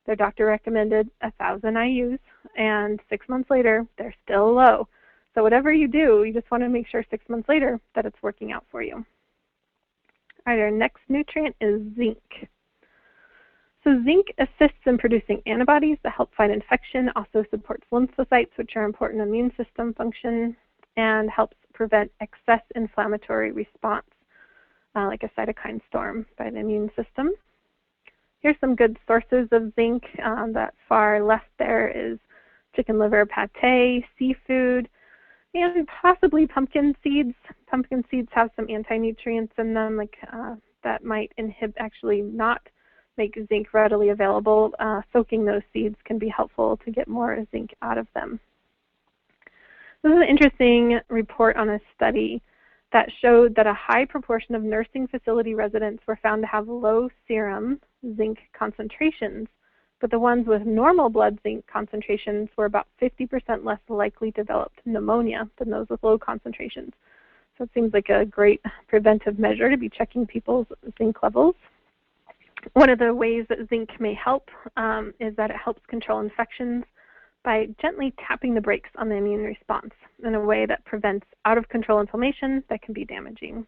their doctor recommended 1,000 IUs, and 6 months later, they're still low. So whatever you do, you just want to make sure 6 months later that it's working out for you. All right, our next nutrient is zinc. So zinc assists in producing antibodies that help fight infection, also supports lymphocytes, which are important immune system function, and helps prevent excess inflammatory response, like a cytokine storm by the immune system. Here's some good sources of zinc. That far left there is chicken liver pate, seafood, and possibly pumpkin seeds. Pumpkin seeds have some anti-nutrients in them, that might not make zinc readily available. Soaking those seeds can be helpful to get more zinc out of them. This is an interesting report on a study that showed that a high proportion of nursing facility residents were found to have low serum zinc concentrations, but the ones with normal blood zinc concentrations were about 50% less likely to develop pneumonia than those with low concentrations. So it seems like a great preventive measure to be checking people's zinc levels. One of the ways that zinc may help is that it helps control infections by gently tapping the brakes on the immune response in a way that prevents out-of-control inflammation that can be damaging.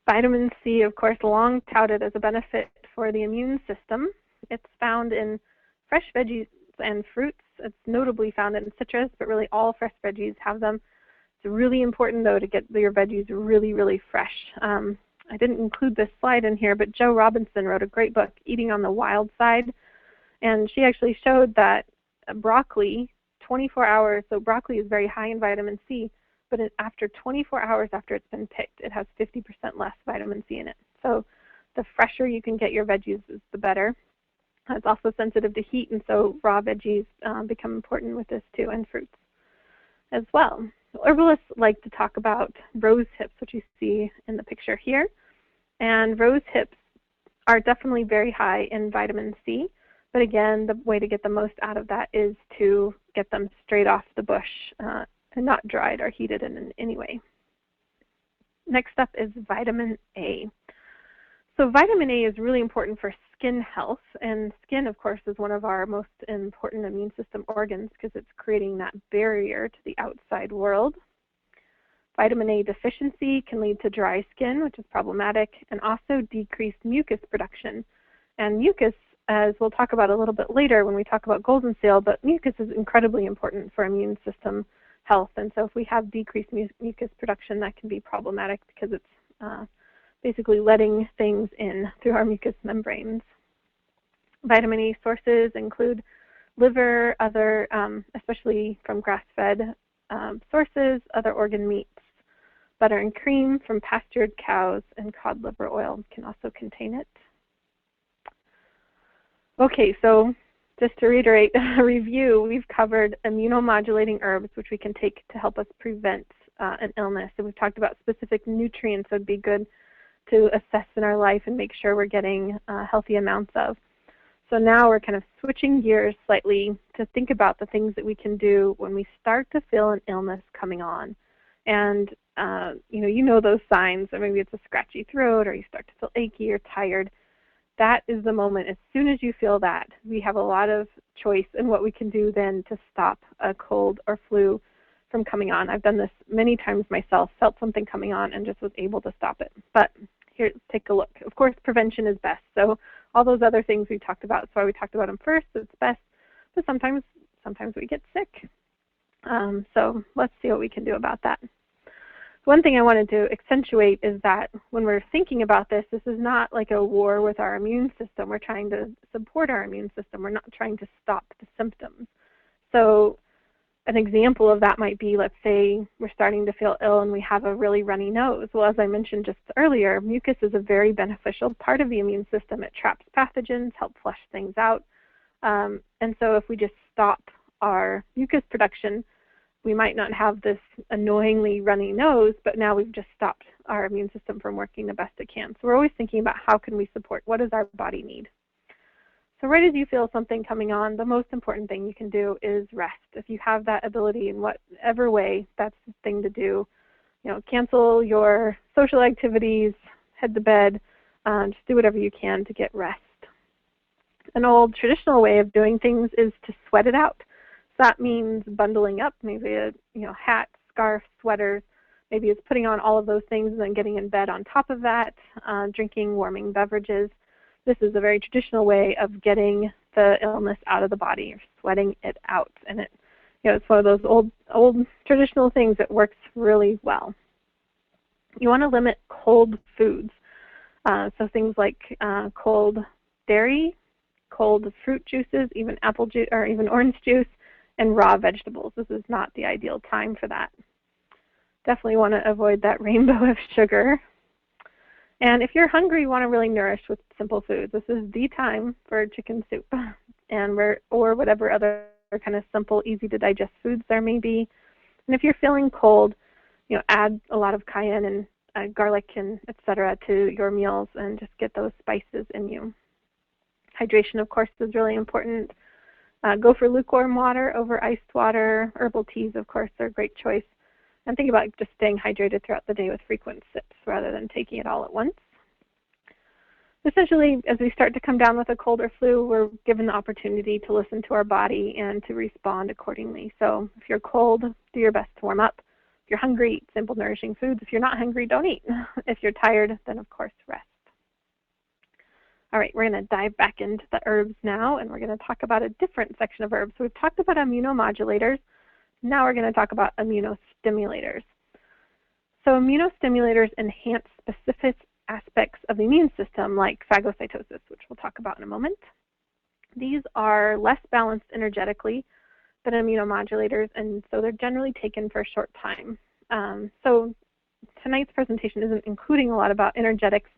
Vitamin C, of course, long touted as a benefit for the immune system. It's found in fresh veggies and fruits. It's notably found in citrus, but really all fresh veggies have them. It's really important, though, to get your veggies really, really fresh. I didn't include this slide in here, but Jo Robinson wrote a great book, Eating on the Wild Side, and she actually showed that broccoli, 24 hours, so broccoli is very high in vitamin C, but after 24 hours after it's been picked, it has 50% less vitamin C in it. So The fresher you can get your veggies, the better. It's also sensitive to heat, and so raw veggies become important with this too, and fruits as well. Herbalists like to talk about rose hips, which you see in the picture here. And rose hips are definitely very high in vitamin C, but again, the way to get the most out of that is to get them straight off the bush and not dried or heated in any way. Next up is vitamin A. So vitamin A is really important for skin health, and skin, of course, is one of our most important immune system organs because it's creating that barrier to the outside world. Vitamin A deficiency can lead to dry skin, which is problematic, and also decreased mucus production. And mucus, as we'll talk about a little bit later when we talk about goldenseal, but mucus is incredibly important for immune system health. And so if we have decreased mucus production, that can be problematic because it's basically letting things in through our mucous membranes. Vitamin A sources include liver, other, especially from grass-fed sources, other organ meats, butter and cream from pastured cows, and cod liver oil can also contain it. Okay, so just to reiterate a review, we've covered immunomodulating herbs, which we can take to help us prevent an illness. And we've talked about specific nutrients that would be good to assess in our life and make sure we're getting healthy amounts of. So now we're kind of switching gears slightly to think about the things that we can do when we start to feel an illness coming on. And you know those signs, or maybe it's a scratchy throat, or you start to feel achy or tired. That is the moment. As soon as you feel that, we have a lot of choice in what we can do then to stop a cold or flu from coming on. I've done this many times myself, felt something coming on and just was able to stop it. But here, take a look. Of course, prevention is best. So all those other things we talked about, that's why we talked about them first, it's best. But sometimes we get sick. So let's see what we can do about that. One thing I wanted to accentuate is that when we're thinking about this, this is not like a war with our immune system. We're trying to support our immune system. We're not trying to stop the symptoms. So an example of that might be, let's say we're starting to feel ill and we have a really runny nose. Well, as I mentioned just earlier, mucus is a very beneficial part of the immune system. It traps pathogens, helps flush things out. And so if we just stop our mucus production, we might not have this annoyingly runny nose, but now we've just stopped our immune system from working the best it can. So we're always thinking about how can we support, what does our body need? So right as you feel something coming on, the most important thing you can do is rest. If you have that ability in whatever way, that's the thing to do. Cancel your social activities, head to bed, just do whatever you can to get rest. An old traditional way of doing things is to sweat it out. That means bundling up, maybe a hat, scarf, sweaters. Maybe it's putting on all of those things and then getting in bed on top of that, drinking warming beverages. This is a very traditional way of getting the illness out of the body, or sweating it out. And it's one of those old traditional things that works really well. You want to limit cold foods, so things like cold dairy, cold fruit juices, even apple juice or even orange juice, and raw vegetables. This is not the ideal time for that. Definitely want to avoid that rainbow of sugar. And if you're hungry, you want to really nourish with simple foods. This is the time for chicken soup or whatever other kind of simple, easy to digest foods there may be. And if you're feeling cold, add a lot of cayenne and garlic and etc. to your meals and just get those spices in you. Hydration, of course, is really important. Go for lukewarm water over iced water. Herbal teas, of course, are a great choice. And think about just staying hydrated throughout the day with frequent sips rather than taking it all at once. Essentially, as we start to come down with a cold or flu, we're given the opportunity to listen to our body and to respond accordingly. So if you're cold, do your best to warm up. If you're hungry, eat simple, nourishing foods. If you're not hungry, don't eat. If you're tired, then, of course, rest. All right, we're going to dive back into the herbs now, and we're going to talk about a different section of herbs. So we've talked about immunomodulators. Now we're going to talk about immunostimulators. So immunostimulators enhance specific aspects of the immune system, like phagocytosis, which we'll talk about in a moment. These are less balanced energetically than immunomodulators, and so they're generally taken for a short time. So tonight's presentation isn't including a lot about energetics,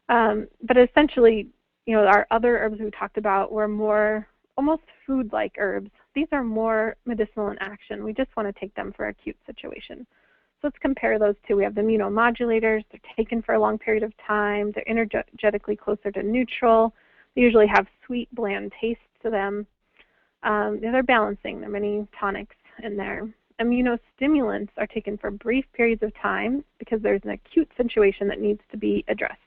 But essentially, our other herbs we talked about were more almost food-like herbs. These are more medicinal in action. We just want to take them for acute situation. So let's compare those two. We have the immunomodulators. They're taken for a long period of time. They're energetically closer to neutral. They usually have sweet, bland taste to them. They're balancing. There are many tonics in there. Immunostimulants are taken for brief periods of time because there's an acute situation that needs to be addressed.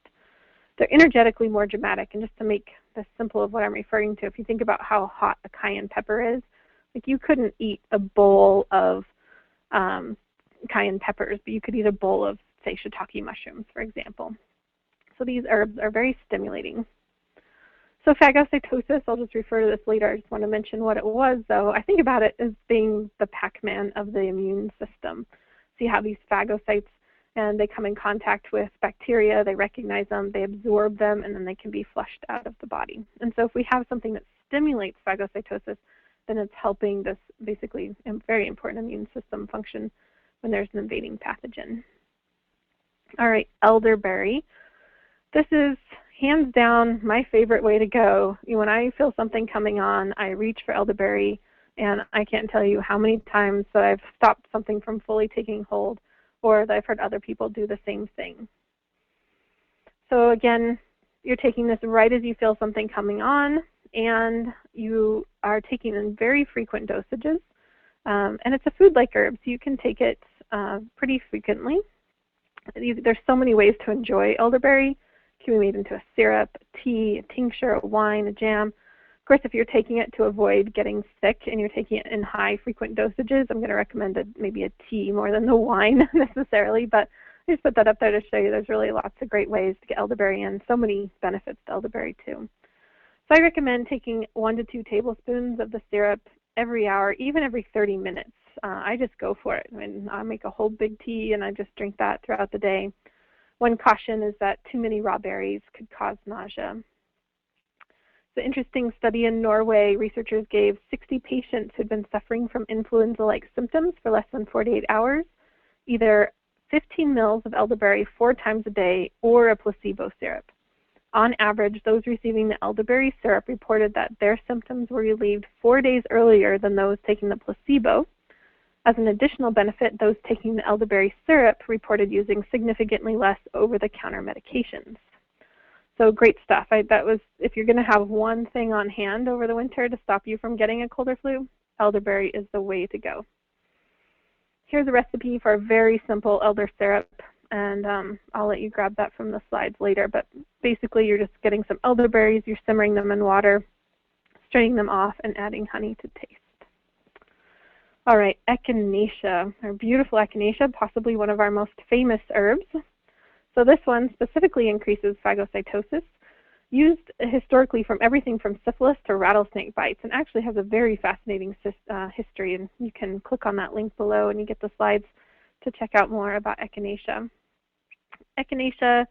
They're energetically more dramatic, and just to make this simple of what I'm referring to, if you think about how hot a cayenne pepper is, like you couldn't eat a bowl of cayenne peppers, but you could eat a bowl of, say, shiitake mushrooms, for example. So these herbs are very stimulating. So phagocytosis, I'll just refer to this later. I just want to mention what it was, though. I think about it as being the Pac-Man of the immune system. So you have these phagocytes, and they come in contact with bacteria, they recognize them, they absorb them, and then they can be flushed out of the body. And so if we have something that stimulates phagocytosis, then it's helping this basically very important immune system function when there's an invading pathogen. All right, elderberry. This is hands down my favorite way to go. When I feel something coming on, I reach for elderberry, and I can't tell you how many times that I've stopped something from fully taking hold, or that I've heard other people do the same thing. So again, you're taking this right as you feel something coming on, and you are taking in very frequent dosages. And it's a food-like herb, so you can take it pretty frequently. There's so many ways to enjoy elderberry. It can be made into a syrup, a tea, a tincture, a wine, a jam. Of course, if you're taking it to avoid getting sick and you're taking it in high frequent dosages, I'm going to recommend maybe a tea more than the wine necessarily, but I just put that up there to show you there's really lots of great ways to get elderberry in. So many benefits to elderberry too. So I recommend taking 1 to 2 tablespoons of the syrup every hour, even every 30 minutes. I just go for it. I mean, I make a whole big tea and I just drink that throughout the day. One caution is that too many raw berries could cause nausea. The interesting study in Norway, researchers gave 60 patients who'd been suffering from influenza-like symptoms for less than 48 hours, either 15 mils of elderberry 4 times a day or a placebo syrup. On average, those receiving the elderberry syrup reported that their symptoms were relieved 4 days earlier than those taking the placebo. As an additional benefit, those taking the elderberry syrup reported using significantly less over-the-counter medications. So great stuff. That was, if you're going to have one thing on hand over the winter to stop you from getting a cold or flu, elderberry is the way to go. Here's a recipe for a very simple elder syrup, and I'll let you grab that from the slides later. But basically, you're just getting some elderberries, you're simmering them in water, straining them off, and adding honey to taste. All right, Echinacea, our beautiful Echinacea, possibly one of our most famous herbs. So this one specifically increases phagocytosis, used historically from everything from syphilis to rattlesnake bites, and actually has a very fascinating history. And you can click on that link below and you get the slides to check out more about Echinacea. Echinacea,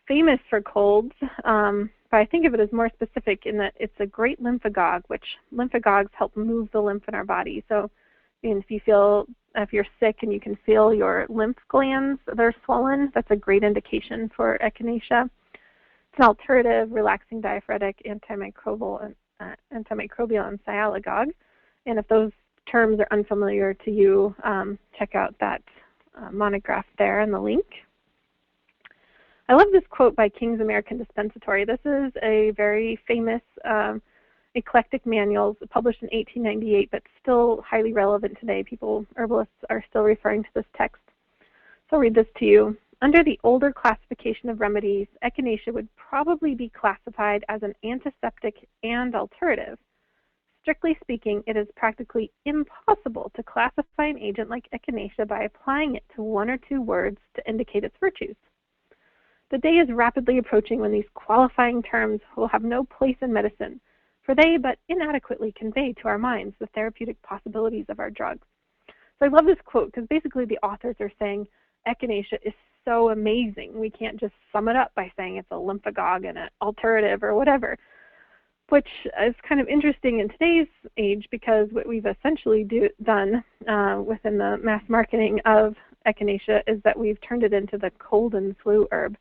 famous for colds, but I think of it as more specific in that it's a great lymphagogue, which lymphagogues help move the lymph in our body. So if you're sick and you can feel your lymph glands that are swollen, that's a great indication for Echinacea. It's an alternative, relaxing diaphoretic, antimicrobial, and sialagogue. And if those terms are unfamiliar to you, check out that monograph there in the link. I love this quote by King's American Dispensatory. This is a very famous eclectic manual published in 1898, but still highly relevant today. Herbalists are still referring to this text. So I'll read this to you. Under the older classification of remedies, Echinacea would probably be classified as an antiseptic and alterative. Strictly speaking, it is practically impossible to classify an agent like Echinacea by applying it to 1 or 2 words to indicate its virtues. The day is rapidly approaching when these qualifying terms will have no place in medicine, for they but inadequately convey to our minds the therapeutic possibilities of our drugs. So I love this quote because basically the authors are saying Echinacea is so amazing. We can't just sum it up by saying it's a lymphagogue and an alterative or whatever, which is kind of interesting in today's age because what we've essentially done within the mass marketing of Echinacea is that we've turned it into the cold and flu herb.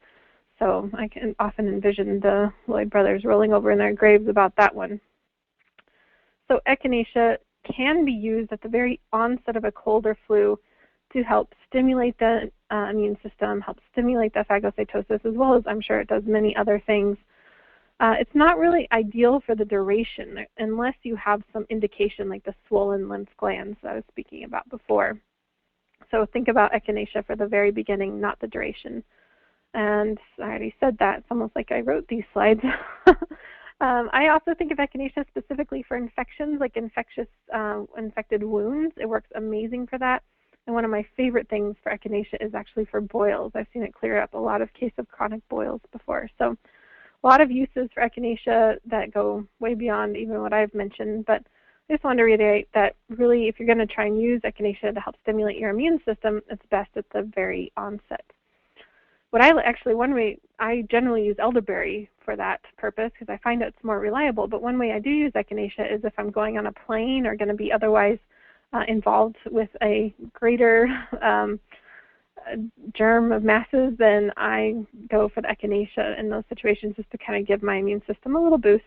So I can often envision the Lloyd brothers rolling over in their graves about that one. So Echinacea can be used at the very onset of a cold or flu to help stimulate the immune system, help stimulate the phagocytosis, as well as I'm sure it does many other things. It's not really ideal for the duration unless you have some indication like the swollen lymph glands that I was speaking about before. So think about Echinacea for the very beginning, not the duration. And I already said that. It's almost like I wrote these slides. I also think of Echinacea specifically for infections, like infected wounds. It works amazing for that. And one of my favorite things for Echinacea is actually for boils. I've seen it clear up a lot of cases of chronic boils before. So a lot of uses for Echinacea that go way beyond even what I've mentioned. But I just wanted to reiterate that really if you're going to try and use Echinacea to help stimulate your immune system, it's best at the very onset. One way I generally use elderberry for that purpose because I find it's more reliable. But one way I do use Echinacea is if I'm going on a plane or going to be otherwise involved with a greater germ of masses, then I go for the Echinacea in those situations just to kind of give my immune system a little boost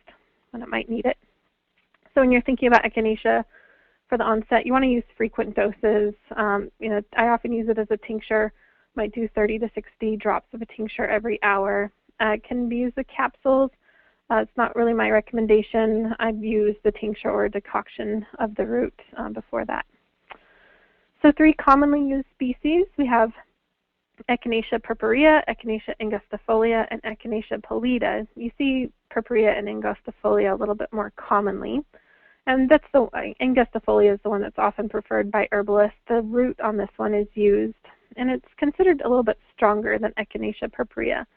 when it might need it. So when you're thinking about Echinacea for the onset, you want to use frequent doses. I often use it as a tincture. Might do 30 to 60 drops of a tincture every hour. It can be used as capsules. It's not really my recommendation. I've used the tincture or decoction of the root before that. So 3 commonly used species. We have Echinacea purpurea, Echinacea angustifolia, and Echinacea pallida. You see purpurea and angustifolia a little bit more commonly. And that's the angustifolia is the one that's often preferred by herbalists. The root on this one is used, and it's considered a little bit stronger than Echinacea purpurea.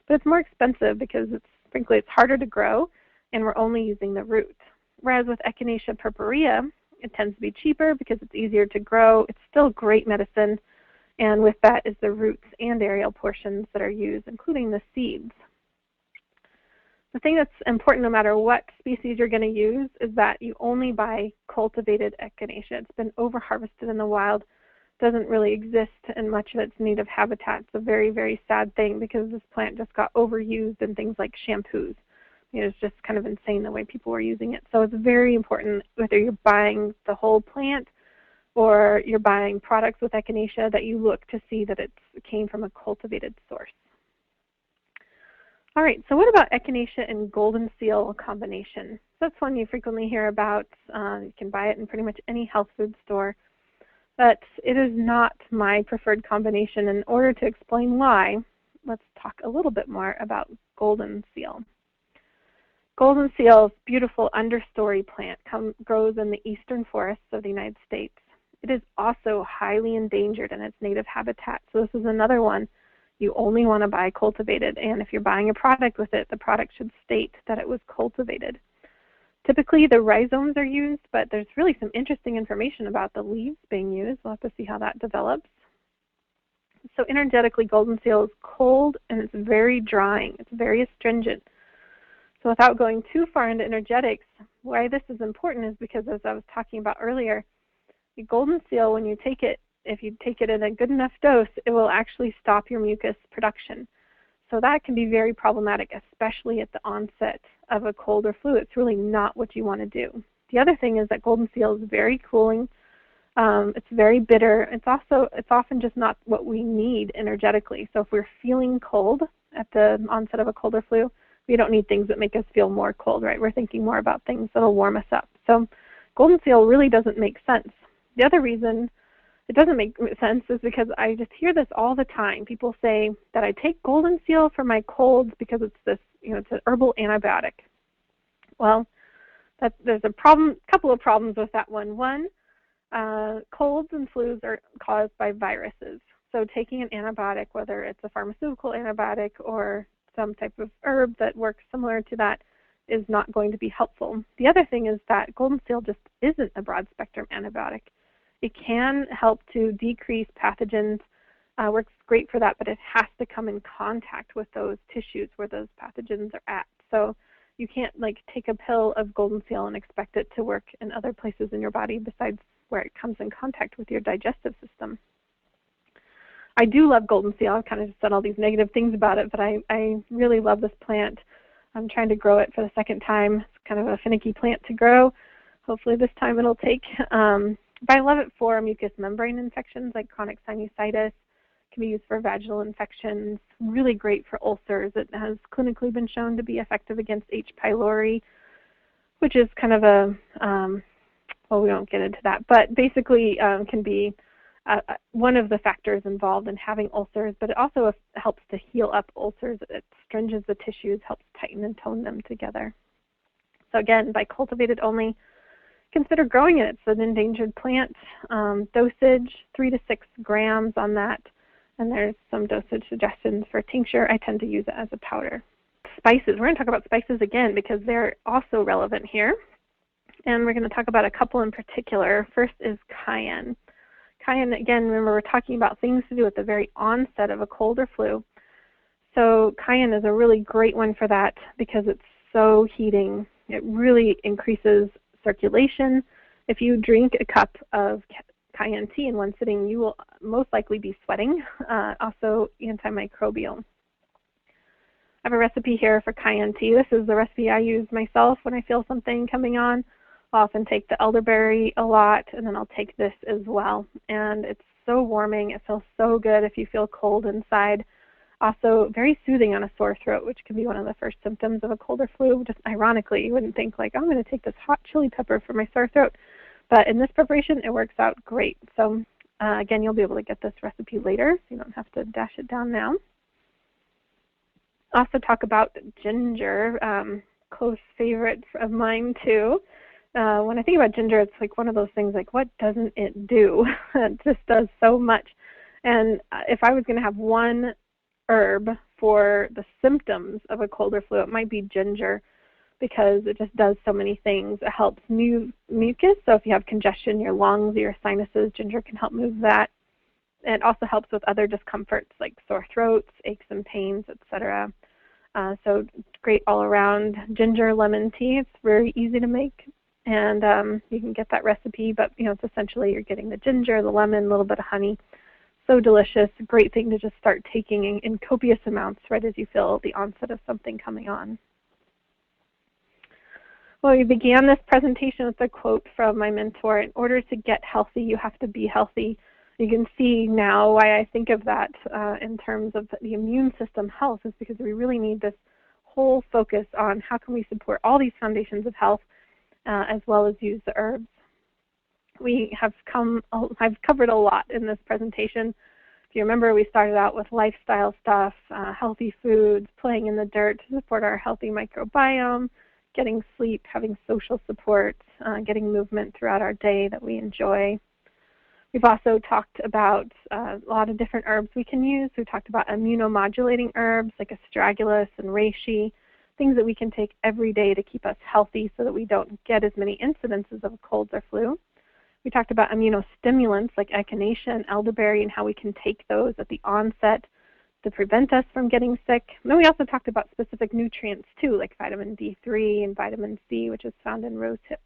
But it's more expensive because frankly, it's harder to grow, and we're only using the root. Whereas with Echinacea purpurea, it tends to be cheaper because it's easier to grow. It's still great medicine, and with that is the roots and aerial portions that are used, including the seeds. The thing that's important no matter what species you're going to use is that you only buy cultivated Echinacea. It's been over-harvested in the wild. Doesn't really exist in much of its native habitat. It's a very, very sad thing because this plant just got overused in things like shampoos. It's just kind of insane the way people were using it. So it's very important whether you're buying the whole plant or you're buying products with Echinacea that you look to see that it came from a cultivated source. All right, so what about Echinacea and goldenseal combination? That's one you frequently hear about. You can buy it in pretty much any health food store. But it is not my preferred combination. In order to explain why, let's talk a little bit more about goldenseal. Goldenseal's beautiful understory plant grows in the eastern forests of the United States. It is also highly endangered in its native habitat. So this is another one you only want to buy cultivated. And if you're buying a product with it, the product should state that it was cultivated. Typically, the rhizomes are used, but there's really some interesting information about the leaves being used. We'll have to see how that develops. So energetically, goldenseal is cold and it's very drying. It's very astringent. So without going too far into energetics, why this is important is because, as I was talking about earlier, the goldenseal, when you take it, if you take it in a good enough dose, it will actually stop your mucus production. So that can be very problematic, especially at the onset of a cold or flu. It's really not what you want to do. The other thing is that goldenseal is very cooling. It's very bitter. It's often just not what we need energetically. So if we're feeling cold at the onset of a cold or flu, we don't need things that make us feel more cold, right? We're thinking more about things that'll warm us up. So goldenseal really doesn't make sense. The other reason it doesn't make sense is because I just hear this all the time. People say that I take goldenseal for my colds because it's this, it's an herbal antibiotic. Well, there's a couple of problems with that one. One, colds and flus are caused by viruses. So taking an antibiotic, whether it's a pharmaceutical antibiotic or some type of herb that works similar to that, is not going to be helpful. The other thing is that goldenseal just isn't a broad-spectrum antibiotic. It can help to decrease pathogens, works great for that, but it has to come in contact with those tissues where those pathogens are at. So you can't take a pill of goldenseal and expect it to work in other places in your body besides where it comes in contact with your digestive system. I do love goldenseal. I've kind of said all these negative things about it, but I really love this plant. I'm trying to grow it for the second time. It's kind of a finicky plant to grow. Hopefully this time it'll take. But I love it for mucous membrane infections like chronic sinusitis. It can be used for vaginal infections. Really great for ulcers. It has clinically been shown to be effective against H. pylori, which is kind of a, well, we won't get into that, but basically can be one of the factors involved in having ulcers, but it also helps to heal up ulcers. It stringes the tissues, helps tighten and tone them together. So again, by cultivated only, consider growing it. It's an endangered plant. Dosage, 3 to 6 grams on that, and there's some dosage suggestions for tincture. I tend to use it as a powder. Spices, we're going to talk about spices again because they're also relevant here. And we're going to talk about a couple in particular. First is cayenne. Cayenne, again, remember we're talking about things to do at the very onset of a cold or flu. So cayenne is a really great one for that because it's so heating. It really increases circulation. If you drink a cup of cayenne tea in one sitting, you will most likely be sweating. Also antimicrobial. I have a recipe here for cayenne tea. This is the recipe I use myself when I feel something coming on. I'll often take the elderberry a lot, and then I'll take this as well. And it's so warming. It feels so good if you feel cold inside. Also very soothing on a sore throat, which can be one of the first symptoms of a cold or flu. Just ironically, you wouldn't think like, I'm going to take this hot chili pepper for my sore throat. But in this preparation, it works out great. So again, you'll be able to get this recipe later, so you don't have to dash it down now. Also talk about ginger, close favorite of mine too. When I think about ginger, it's like one of those things like, what doesn't it do? It just does so much. And if I was going to have one herb for the symptoms of a cold or flu, it might be ginger because it just does so many things. It helps move mucus. So if you have congestion in your lungs or your sinuses, ginger can help move that. It also helps with other discomforts like sore throats, aches and pains, etc. So great all around. Ginger lemon tea, it's very easy to make. And you can get that recipe, but it's essentially you're getting the ginger, the lemon, a little bit of honey. So delicious, great thing to just start taking in copious amounts right as you feel the onset of something coming on. Well, we began this presentation with a quote from my mentor, in order to get healthy, you have to be healthy. You can see now why I think of that in terms of the immune system health is because we really need this whole focus on how can we support all these foundations of health as well as use the herbs. I've covered a lot in this presentation. If you remember, we started out with lifestyle stuff, healthy foods, playing in the dirt to support our healthy microbiome, getting sleep, having social support, getting movement throughout our day that we enjoy. We've also talked about a lot of different herbs we can use. We talked about immunomodulating herbs like astragalus and reishi, things that we can take every day to keep us healthy so that we don't get as many incidences of colds or flu. We talked about immunostimulants like echinacea and elderberry and how we can take those at the onset to prevent us from getting sick. And then we also talked about specific nutrients too, like vitamin D3 and vitamin C, which is found in rose hips.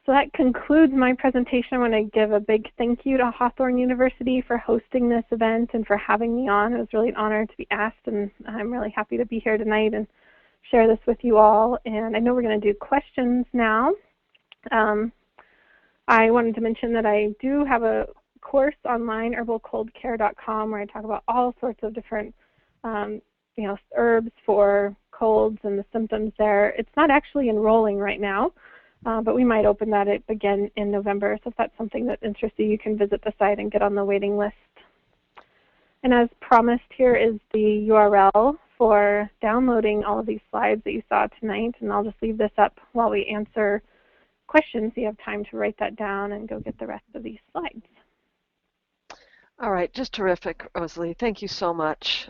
So that concludes my presentation. I want to give a big thank you to Hawthorn University for hosting this event and for having me on. It was really an honor to be asked, and I'm really happy to be here tonight and share this with you all. And I know we're going to do questions now. I wanted to mention that I do have a course online, herbalcoldcare.com, where I talk about all sorts of different herbs for colds and the symptoms there. It's not actually enrolling right now. But we might open that up again in November. So if that's something that interests you, you can visit the site and get on the waiting list. And as promised, here is the URL for downloading all of these slides that you saw tonight. And I'll just leave this up while we answer questions. So you have time to write that down and go get the rest of these slides. All right, just terrific, Rosalee. Thank you so much.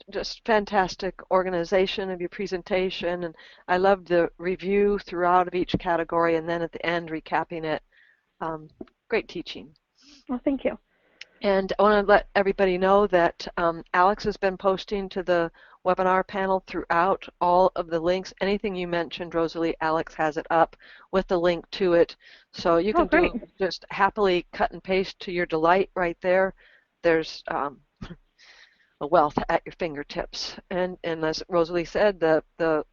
Just fantastic organization of your presentation, and I loved the review throughout of each category, and then at the end recapping it. Great teaching. Well, thank you. And I want to let everybody know that Alex has been posting to the webinar panel throughout all of the links. Anything you mentioned, Rosalee, Alex has it up with the link to it. So you can just happily cut and paste to your delight right there. There's a wealth at your fingertips. And as Rosalee said, the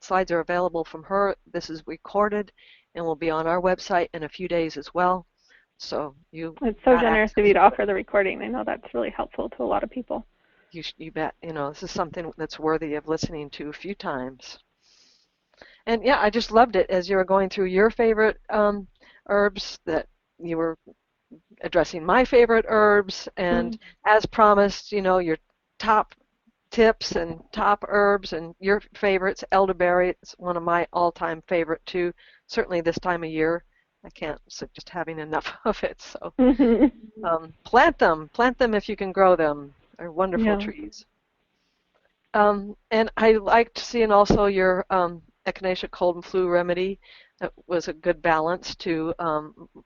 slides are available from her. This is recorded and will be on our website in a few days as well. So it's so generous of you to offer the recording. I know that's really helpful to a lot of people. You bet. This is something that's worthy of listening to a few times. And yeah, I just loved it as you were going through your favorite herbs, that you were addressing my favorite herbs, and as promised, your top tips and top herbs and your favorites. Elderberry, it's one of my all-time favorite too, certainly this time of year. I can't just having enough of it. So plant them if you can grow them. They're wonderful trees. And I liked seeing also your Echinacea cold and flu remedy. That was a good balance to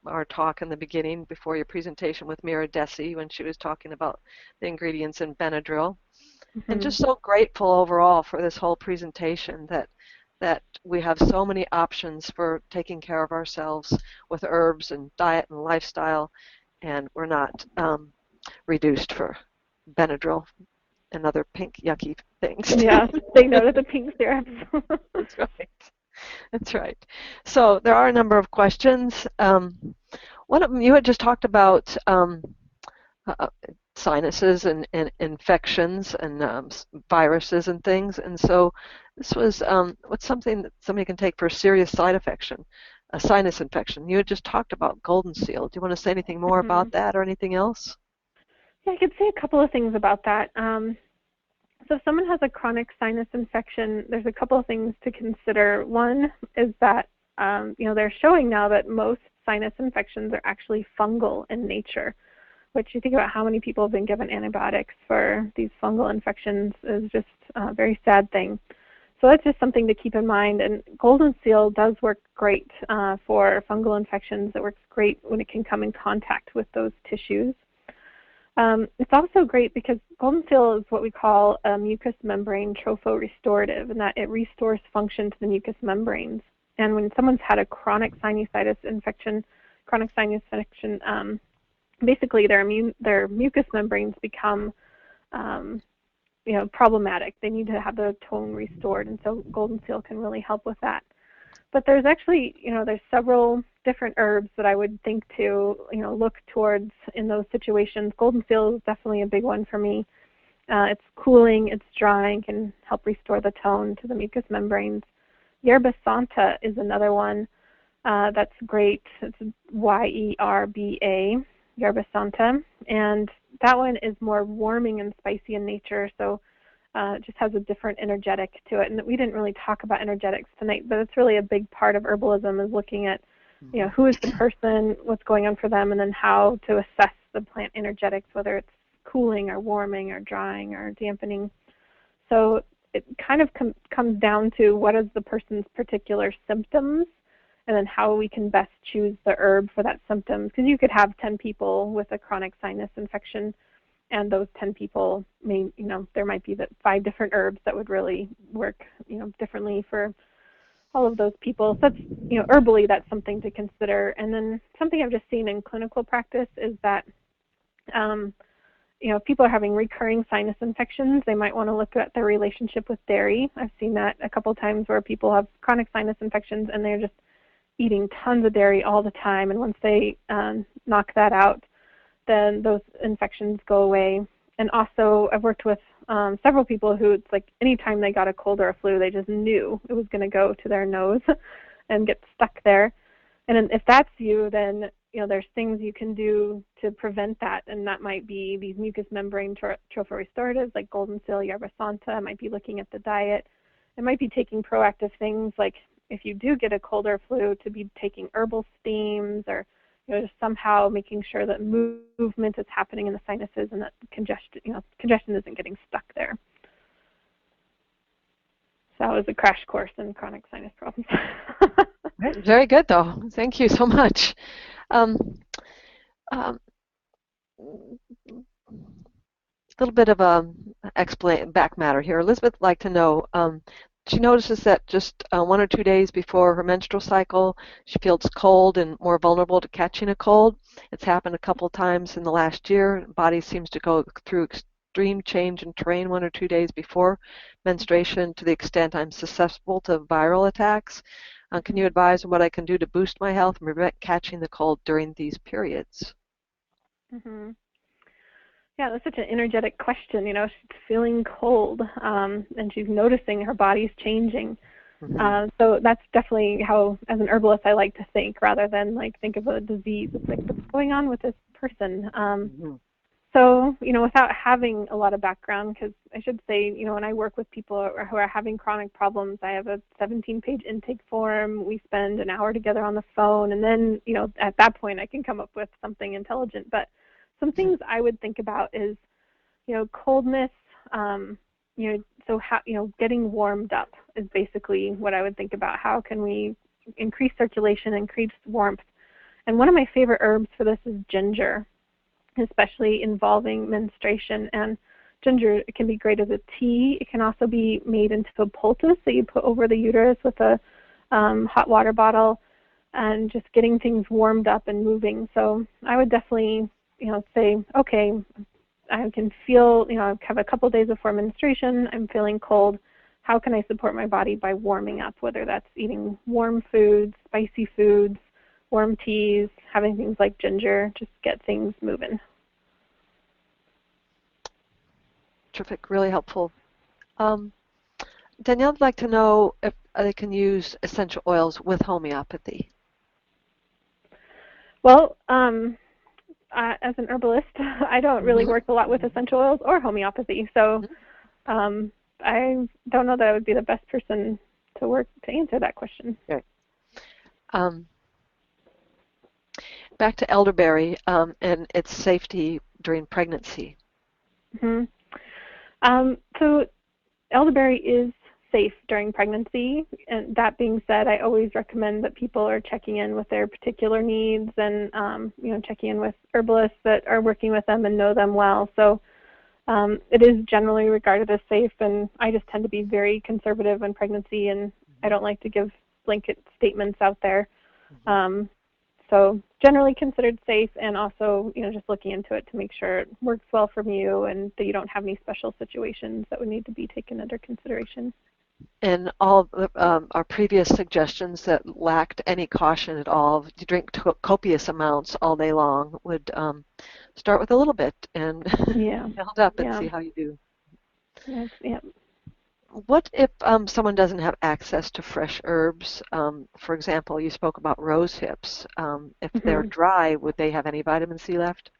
our talk in the beginning before your presentation with Mira Desi when she was talking about the ingredients in Benadryl. And just so grateful overall for this whole presentation that we have so many options for taking care of ourselves with herbs and diet and lifestyle, and we're not reduced for Benadryl and other pink yucky things. Yeah, they know that the pink syrups. That's right. That's right. So there are a number of questions. One of them, you had just talked about sinuses and infections and viruses and things, and so this was what's something that somebody can take for a serious side infection, a sinus infection. You had just talked about goldenseal. Do you want to say anything more about that or anything else? Yeah, I could say a couple of things about that. So if someone has a chronic sinus infection, there's a couple of things to consider. One is that they're showing now that most sinus infections are actually fungal in nature, which you think about how many people have been given antibiotics for these fungal infections is just a very sad thing. So that's just something to keep in mind. And goldenseal does work great for fungal infections. It works great when it can come in contact with those tissues. It's also great because goldenseal is what we call a mucous membrane trophorestorative, and that it restores function to the mucous membranes. And when someone's had a chronic sinusitis infection, basically their mucous membranes become problematic. They need to have the tone restored, and so goldenseal can really help with that. But there's actually, there's several different herbs that I would think to, look towards in those situations. Goldenseal is definitely a big one for me. It's cooling, it's drying, can help restore the tone to the mucous membranes. Yerba Santa is another one that's great. It's YERBA, Yerba Santa, and that one is more warming and spicy in nature, so it just has a different energetic to it. And we didn't really talk about energetics tonight, but it's really a big part of herbalism, is looking at who is the person, what's going on for them, and then how to assess the plant energetics, whether it's cooling or warming or drying or dampening. So it kind of comes down to what is the person's particular symptoms, and then how we can best choose the herb for that symptom. Because you could have 10 people with a chronic sinus infection, and those 10 people may, there might be 5 different herbs that would really work, differently for all of those people. So that's, herbally, that's something to consider. And then something I've just seen in clinical practice is that, if people are having recurring sinus infections, they might want to look at their relationship with dairy. I've seen that a couple times where people have chronic sinus infections and they're just eating tons of dairy all the time. And once they knock that out, then those infections go away. And also, I've worked with several people who it's like anytime they got a cold or a flu, they just knew it was going to go to their nose and get stuck there. And if that's you, then there's things you can do to prevent that, and that might be these mucous membrane trophorestoratives like goldenseal, yerba santa. It might be looking at the diet. It might be taking proactive things like if you do get a cold or flu, to be taking herbal steams, or just somehow making sure that movement is happening in the sinuses and that congestion isn't getting stuck there. So that was a crash course in chronic sinus problems. Very good, though. Thank you so much. little bit of a back matter here. Elizabeth would like to know, she notices that just 1 or 2 days before her menstrual cycle, she feels cold and more vulnerable to catching a cold. It's happened a couple times in the last year. Body seems to go through extreme change in terrain 1 or 2 days before menstruation to the extent I'm susceptible to viral attacks. Can you advise what I can do to boost my health and prevent catching the cold during these periods? Mm-hmm. Yeah, that's such an energetic question. She's feeling cold, and she's noticing her body's changing. Mm-hmm. So that's definitely how, as an herbalist, I like to think rather than think of a disease. It's like, what's going on with this person? Mm-hmm. So, without having a lot of background, because I should say, when I work with people who are having chronic problems, I have a 17-page intake form. We spend an hour together on the phone, and then, at that point, I can come up with something intelligent. But some things I would think about is, coldness, so how, getting warmed up is basically what I would think about. How can we increase circulation, increase warmth? And one of my favorite herbs for this is ginger, especially involving menstruation. And ginger, it can be great as a tea. It can also be made into a poultice that you put over the uterus with a hot water bottle, and just getting things warmed up and moving. So I would definitely, say, okay, I can feel, I have a couple days before menstruation, I'm feeling cold. How can I support my body by warming up, whether that's eating warm foods, spicy foods, warm teas, having things like ginger, just get things moving. Terrific, really helpful. Danielle would like to know if they can use essential oils with homeopathy. Well, as an herbalist, I don't really work a lot with essential oils or homeopathy, so I don't know that I would be the best person to answer that question. Okay. Back to elderberry and its safety during pregnancy. Mm-hmm. So elderberry is safe during pregnancy, and that being said, I always recommend that people are checking in with their particular needs and checking in with herbalists that are working with them and know them well. So it is generally regarded as safe, and I just tend to be very conservative in pregnancy, and I don't like to give blanket statements out there. So generally considered safe, and also just looking into it to make sure it works well for you and that you don't have any special situations that would need to be taken under consideration. And all of our previous suggestions that lacked any caution at all, you drink copious amounts all day long, would start with a little bit and build up and see how you do. Yeah. What if someone doesn't have access to fresh herbs? For example, you spoke about rose hips. If they're dry, would they have any vitamin C left?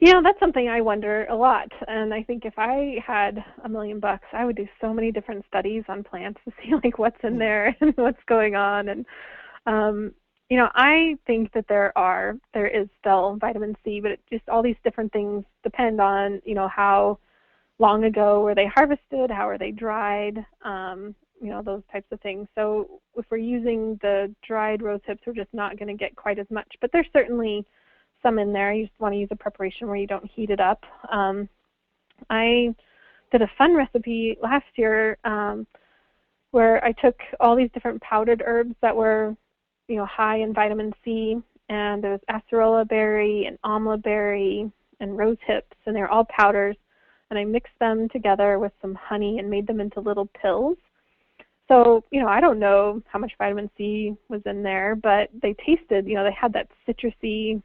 That's something I wonder a lot. And I think if I had $1 million, I would do so many different studies on plants to see what's in there and what's going on. And I think that there is still vitamin C, but just all these different things depend on how long ago were they harvested, how are they dried, those types of things. So if we're using the dried rose hips, we're just not going to get quite as much. But there's certainly some in there. You just want to use a preparation where you don't heat it up. I did a fun recipe last year where I took all these different powdered herbs that were, high in vitamin C, and there was acerola berry and amla berry and rose hips, and they're all powders. And I mixed them together with some honey and made them into little pills. So, I don't know how much vitamin C was in there, but they tasted, they had that citrusy,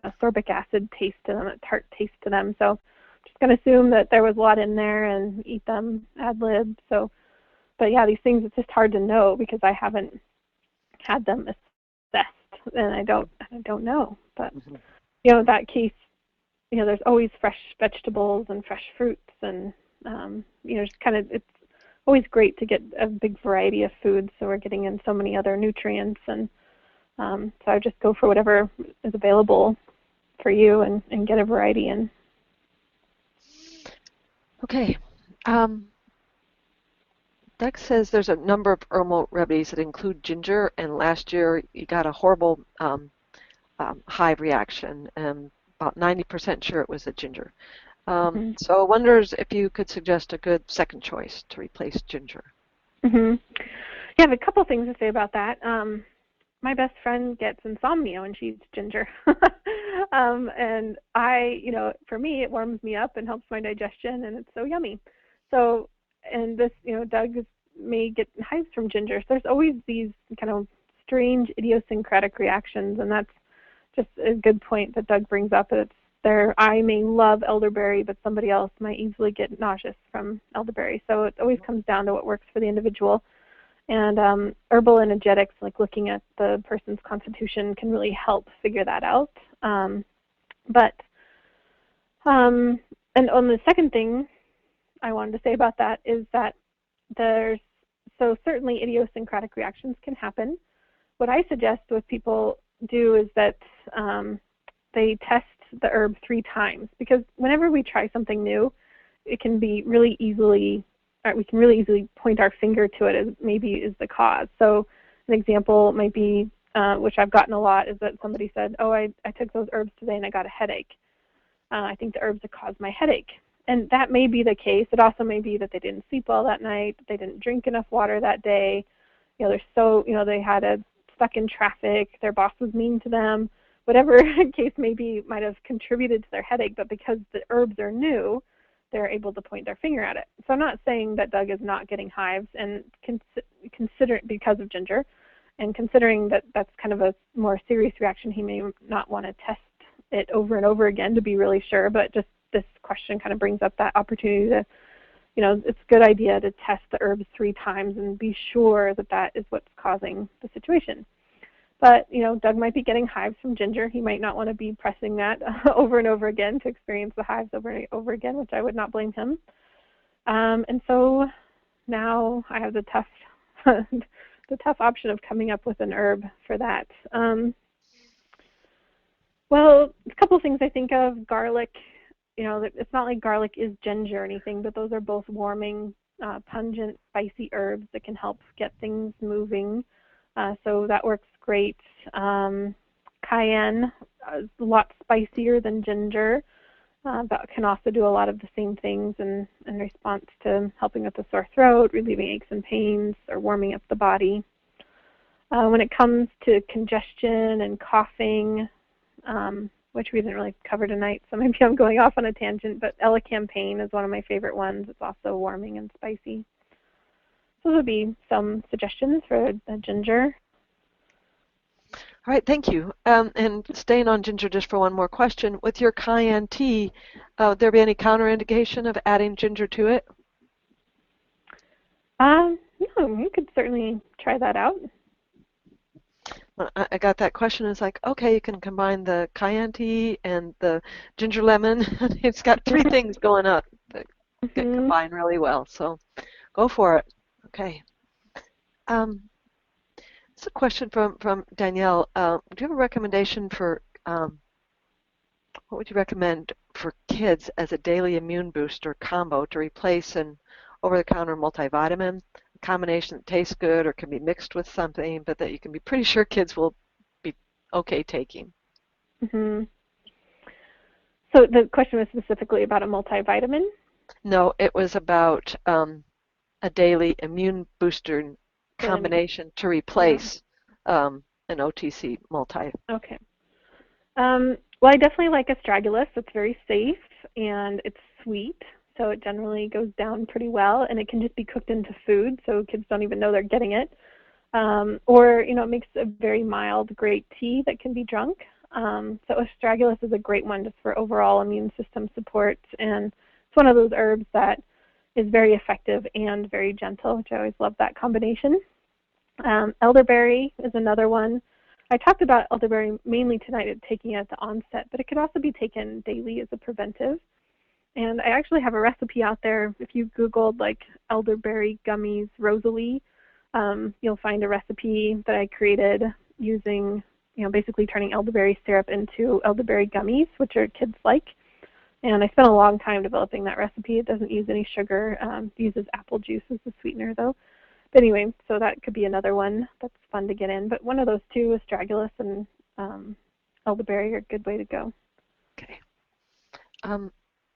ascorbic acid taste to them, a tart taste to them. So I'm just going to assume that there was a lot in there and eat them ad lib. So, but yeah, these things, it's just hard to know because I haven't had them assessed, and I don't know. But, in that case, there's always fresh vegetables and fresh fruits, and just kind of, it's always great to get a big variety of foods, so we're getting in so many other nutrients, and so I would just go for whatever is available for you and get a variety in. Okay. Doug says there's a number of herbal remedies that include ginger, and last year you got a horrible hive reaction, and about 90% sure it was the ginger. So I wonders if you could suggest a good second choice to replace ginger. Yeah, I have a couple things to say about that. My best friend gets insomnia when she eats ginger. And for me, it warms me up and helps my digestion, and it's so yummy. So, and this, Doug may get hives from ginger. So there's always these kind of strange idiosyncratic reactions, and that's just a good point that Doug brings up. I may love elderberry, but somebody else might easily get nauseous from elderberry. So it always comes down to what works for the individual. And herbal energetics, like looking at the person's constitution, can really help figure that out. And on the second thing I wanted to say about that is that certainly idiosyncratic reactions can happen. What I suggest with people do is that they test the herb 3 times, because whenever we try something new, it can be really easily we can really easily point our finger to it as maybe is the cause. So an example might be, which I've gotten a lot, is that somebody said, oh, I took those herbs today and I got a headache. I think the herbs have caused my headache. And that may be the case. It also may be that they didn't sleep well that night, they didn't drink enough water that day, they had stuck in traffic, their boss was mean to them, whatever case may be might have contributed to their headache, but because the herbs are new, they're able to point their finger at it. So I'm not saying that Doug is not getting hives, and consider because of ginger, and considering that that's kind of a more serious reaction, he may not want to test it over and over again to be really sure, but just this question kind of brings up that opportunity to, it's a good idea to test the herbs 3 times and be sure that that is what's causing the situation. But, Doug might be getting hives from ginger. He might not want to be pressing that over and over again to experience the hives over and over again, which I would not blame him. And so now I have the tough option of coming up with an herb for that. Well, a couple things I think of. Garlic, it's not like garlic is ginger or anything, but those are both warming, pungent, spicy herbs that can help get things moving. So that works great. Cayenne is a lot spicier than ginger, but can also do a lot of the same things in response to helping with the sore throat, relieving aches and pains, or warming up the body. When it comes to congestion and coughing, which we didn't really cover tonight, so maybe I'm going off on a tangent, but elecampane is one of my favorite ones. It's also warming and spicy. So those would be some suggestions for the ginger. All right, thank you. And staying on ginger just for one more question, with your cayenne tea, would there be any counterindication of adding ginger to it? No, you could certainly try that out. I got that question. It's like, okay, you can combine the cayenne tea and the ginger lemon. It's got 3 things going up that get combined really well. So go for it. Okay. It's a question from Danielle. Do you have a recommendation for, what would you recommend for kids as a daily immune booster combo to replace an over-the-counter multivitamin? A combination that tastes good or can be mixed with something, but that you can be pretty sure kids will be okay taking. So the question was specifically about a multivitamin? No, it was about a daily immune booster combination to replace an OTC multi. Okay. Well, I definitely like astragalus. It's very safe and it's sweet, so it generally goes down pretty well, and it can just be cooked into food, so kids don't even know they're getting it. Or, it makes a very mild, great tea that can be drunk. So astragalus is a great one just for overall immune system support, and it's one of those herbs that is very effective and very gentle, which I always love that combination. Elderberry is another one. I talked about elderberry mainly tonight at taking it at the onset, but it could also be taken daily as a preventive. And I actually have a recipe out there. If you Googled like elderberry gummies Rosalee, you'll find a recipe that I created using, basically turning elderberry syrup into elderberry gummies, which are kids like. And I spent a long time developing that recipe. It doesn't use any sugar. It uses apple juice as the sweetener, though. But anyway, so that could be another one that's fun to get in. But one of those two, astragalus and elderberry, are a good way to go. Okay.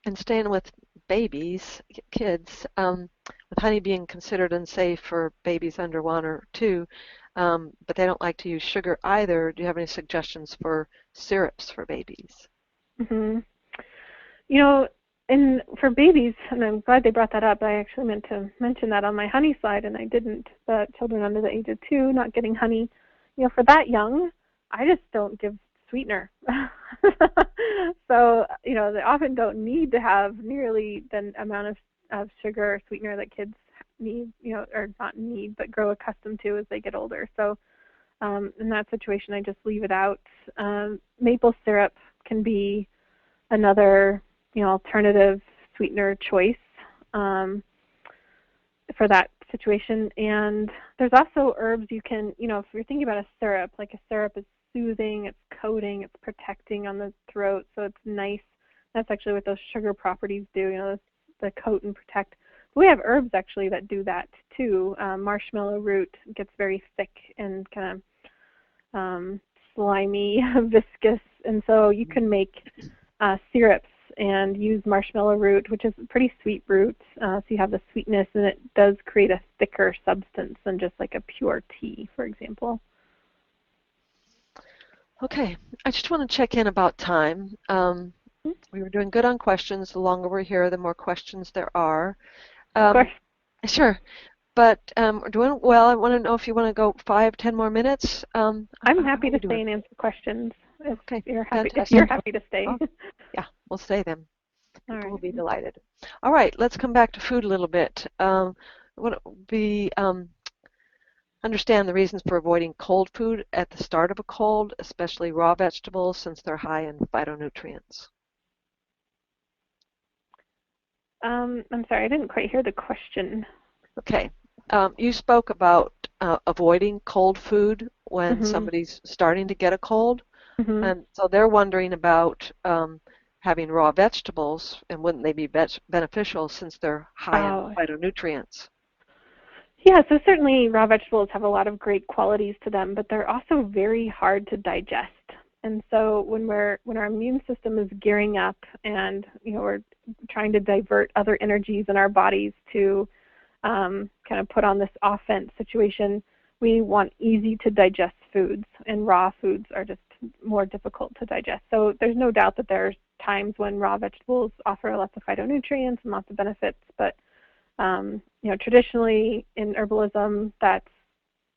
And staying with babies, kids, with honey being considered unsafe for babies under 1 or 2, but they don't like to use sugar either, do you have any suggestions for syrups for babies? Mm-hmm. You know, and for babies, and I'm glad they brought that up. I actually meant to mention that on my honey slide, and I didn't. But children under the age of 2 not getting honey, for that young, I just don't give sweetener. So, they often don't need to have nearly the amount of sugar or sweetener that kids need, or not need, but grow accustomed to as they get older. So in that situation, I just leave it out. Maple syrup can be another alternative sweetener choice for that situation. And there's also herbs you can, if you're thinking about a syrup, like a syrup is soothing, it's coating, it's protecting on the throat, so it's nice. That's actually what those sugar properties do, the coat and protect. We have herbs actually that do that too. Marshmallow root gets very thick and kind of slimy, viscous, and so you can make syrups and use marshmallow root, which is a pretty sweet root, so you have the sweetness, and it does create a thicker substance than just like a pure tea, for example. Okay, I just want to check in about time. We were doing good on questions. The longer we're here, the more questions there are. Of course. Sure. But we're doing well. I want to know if you want to go 5-10 more minutes. I'm happy to stay and answer questions. Okay. If you're happy to stay. Oh, yeah, we'll stay then. People will be Right. delighted. All right, let's come back to food a little bit. Understand the reasons for avoiding cold food at the start of a cold, especially raw vegetables, since they're high in phytonutrients. I'm sorry, I didn't quite hear the question. Okay. You spoke about avoiding cold food when somebody's starting to get a cold. And so they're wondering about having raw vegetables, and wouldn't they be beneficial since they're high in phytonutrients? Yeah, so certainly raw vegetables have a lot of great qualities to them, but they're also very hard to digest. And so when our immune system is gearing up and we're trying to divert other energies in our bodies to kind of put on this offense situation, we want easy to digest foods, and raw foods are just more difficult to digest. So there's no doubt that there's times when raw vegetables offer lots of phytonutrients and lots of benefits, but traditionally in herbalism, that's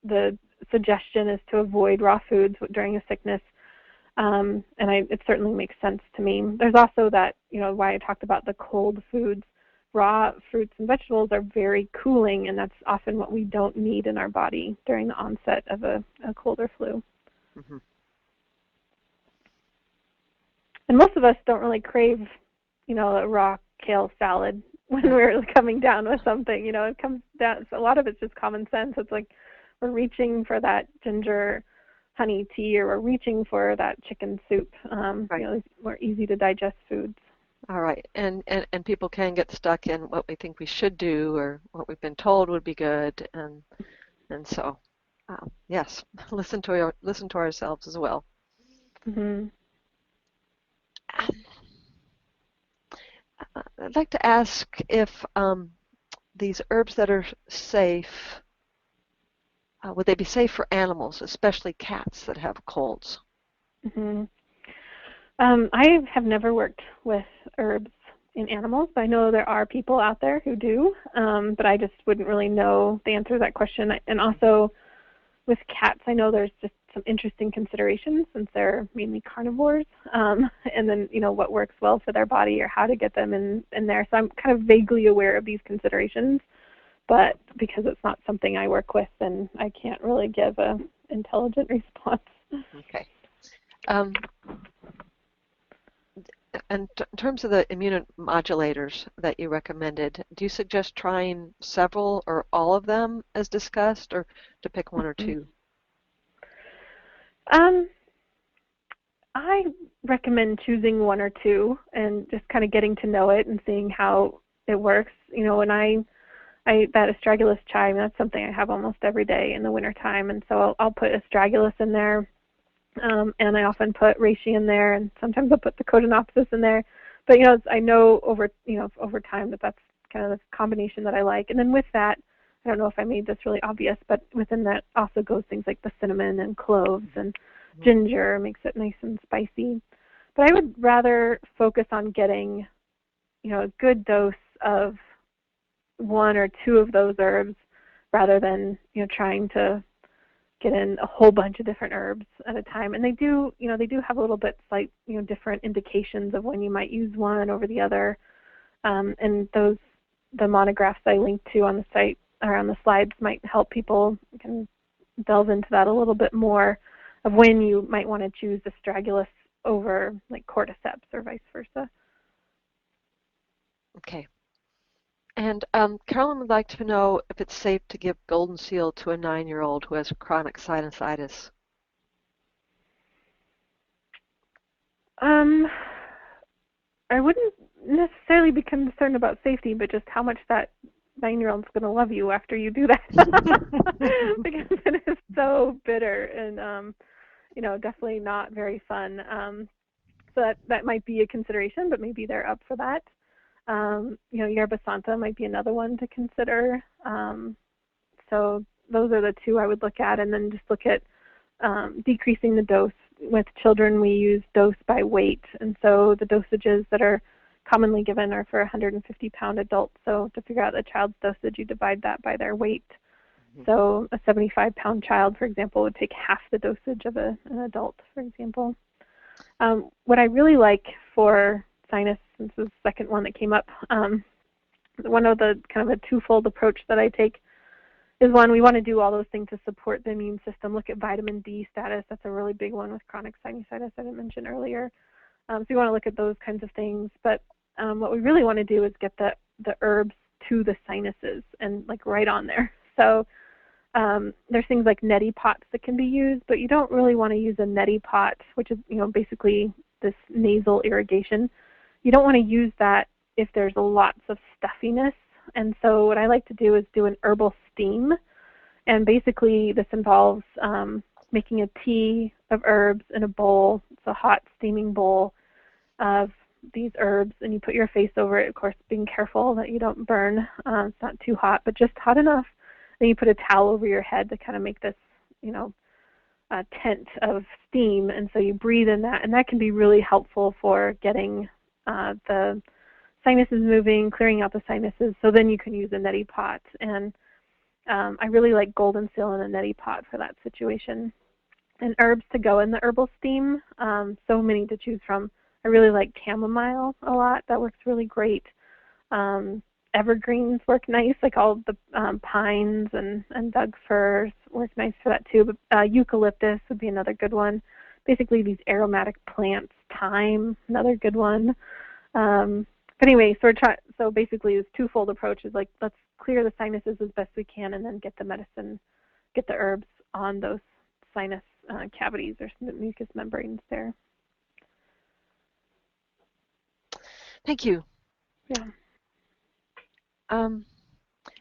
the suggestion is to avoid raw foods during a sickness, and it certainly makes sense to me. There's also that, why I talked about the cold foods. Raw fruits and vegetables are very cooling, and that's often what we don't need in our body during the onset of a cold or flu. And most of us don't really crave, a raw kale salad when we're coming down with something. It comes down, so a lot of it's just common sense. It's like we're reaching for that ginger honey tea, or we're reaching for that chicken soup. Right. More easy to digest foods. All right, and people can get stuck in what we think we should do or what we've been told would be good, and so yes, listen to ourselves as well. I'd like to ask if these herbs that are safe, would they be safe for animals, especially cats that have colds? I have never worked with herbs in animals. I know there are people out there who do, but I just wouldn't really know the answer to that question. And also with cats, I know there's just some interesting considerations since they're mainly carnivores, and then what works well for their body or how to get them in there. So I'm kind of vaguely aware of these considerations, but because it's not something I work with, then I can't really give an intelligent response. Okay. And in terms of the immunomodulators that you recommended, do you suggest trying several or all of them as discussed, or to pick one or two? I recommend choosing one or two and just kind of getting to know it and seeing how it works. When that astragalus chai, that's something I have almost every day in the wintertime, and so I'll put astragalus in there. And I often put reishi in there, and sometimes I'll put the cotinopsis in there. But I know over time that's kind of the combination that I like. And then with that, I don't know if I made this really obvious, but within that also goes things like the cinnamon and cloves and ginger, makes it nice and spicy. But I would rather focus on getting, a good dose of one or two of those herbs rather than, trying to get in a whole bunch of different herbs at a time. And they do have a little bit slight, different indications of when you might use one over the other. And the monographs I linked to on the site or on the slides might help people can delve into that a little bit more of when you might want to choose astragalus over like cordyceps or vice versa. Okay. And Carolyn would like to know if it's safe to give goldenseal to a 9-year-old who has chronic sinusitis. I wouldn't necessarily be concerned about safety, but just how much that 9-year-old's going to love you after you do that. Because it is so bitter and, definitely not very fun. So that might be a consideration, but maybe they're up for that. Yerba Santa might be another one to consider. So those are the two I would look at, and then just look at decreasing the dose. With children, we use dose by weight, and so the dosages that are commonly given are for 150-pound adults. So to figure out the child's dosage, you divide that by their weight. So a 75-pound child, for example, would take half the dosage of an adult, for example. What I really like for sinus, this is the second one that came up, one of the kind of a twofold approach that I take is one, we want to do all those things to support the immune system. Look at vitamin D status. That's a really big one with chronic sinusitis I didn't mention earlier. So you want to look at those kinds of things. But what we really want to do is get the herbs to the sinuses and like right on there. So there's things like neti pots that can be used, but you don't really want to use a neti pot, which is basically this nasal irrigation. You don't want to use that if there's lots of stuffiness. And so what I like to do is do an herbal steam. And basically this involves making a tea of herbs in a bowl. It's a hot steaming bowl of these herbs, and you put your face over it, of course, being careful that you don't burn. It's not too hot, but just hot enough. Then you put a towel over your head to kind of make this, tent of steam. And so you breathe in that, and that can be really helpful for getting the sinuses moving, clearing out the sinuses. So then you can use a neti pot. And I really like goldenseal in a neti pot for that situation. And herbs to go in the herbal steam, so many to choose from. I really like chamomile a lot. That works really great. Evergreens work nice, like all the pines and Doug firs work nice for that too. But eucalyptus would be another good one. Basically these aromatic plants, thyme, another good one. But anyway, so basically this twofold approach is like, let's clear the sinuses as best we can and then get the medicine, get the herbs on those sinus cavities or mucous membranes there. Thank you. Yeah.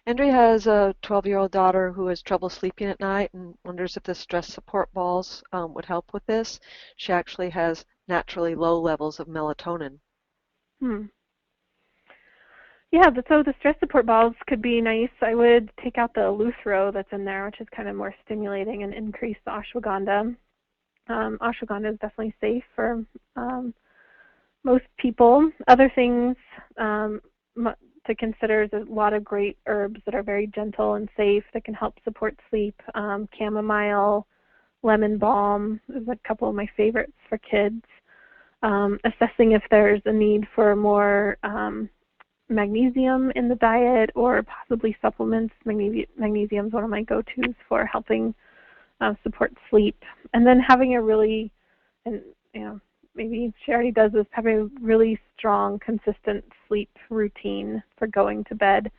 Andrea has a 12-year-old daughter who has trouble sleeping at night and wonders if the stress support balls would help with this. She actually has naturally low levels of melatonin. Yeah, so the stress support balls could be nice. I would take out the Luthro that's in there, which is kind of more stimulating, and increase the ashwagandha. Ashwagandha is definitely safe for most people. Other things to consider is a lot of great herbs that are very gentle and safe that can help support sleep. Chamomile, lemon balm is a couple of my favorites for kids. Assessing if there's a need for more magnesium in the diet or possibly supplements. Magnesium is one of my go-tos for helping support sleep. And then having a really, and maybe she already does this, having a really strong, consistent sleep routine for going to bed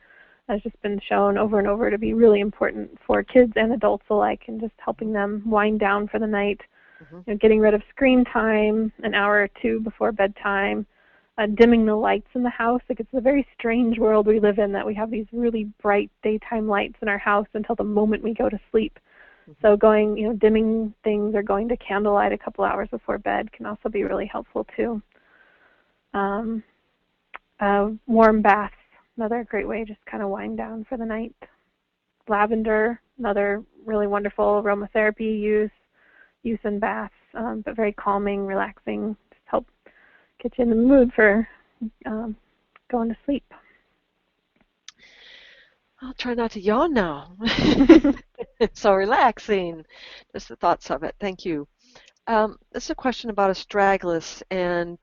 has just been shown over and over to be really important for kids and adults alike, and just helping them wind down for the night. Getting rid of screen time an hour or two before bedtime, dimming the lights in the house. Like, it's a very strange world we live in that we have these really bright daytime lights in our house until the moment we go to sleep. So going, dimming things or going to candlelight a couple hours before bed can also be really helpful too. Warm baths, another great way to just kind of wind down for the night. Lavender, another really wonderful aromatherapy use in baths, but very calming, relaxing, just help get you in the mood for going to sleep. I'll try not to yawn now. It's so relaxing. Just the thoughts of it. Thank you. This is a question about astragalus, and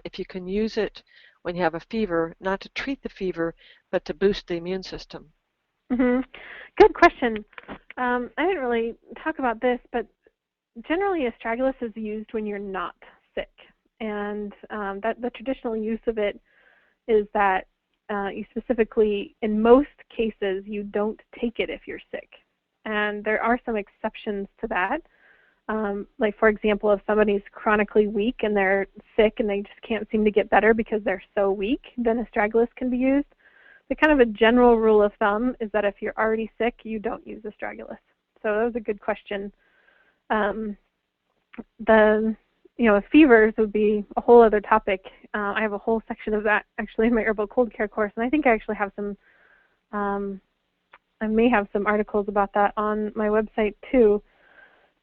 if you can use it when you have a fever, not to treat the fever, but to boost the immune system. Mm-hmm. Good question. I didn't really talk about this, but generally astragalus is used when you're not sick, and the traditional use of it is that you specifically, in most cases, you don't take it if you're sick. And there are some exceptions to that. Like, for example, if somebody's chronically weak and they're sick and they just can't seem to get better because they're so weak, then astragalus can be used. But kind of a general rule of thumb is that if you're already sick, you don't use astragalus. So that was a good question. Fevers would be a whole other topic. I have a whole section of that actually in my herbal cold care course, and I think I actually have some, I may have some articles about that on my website too.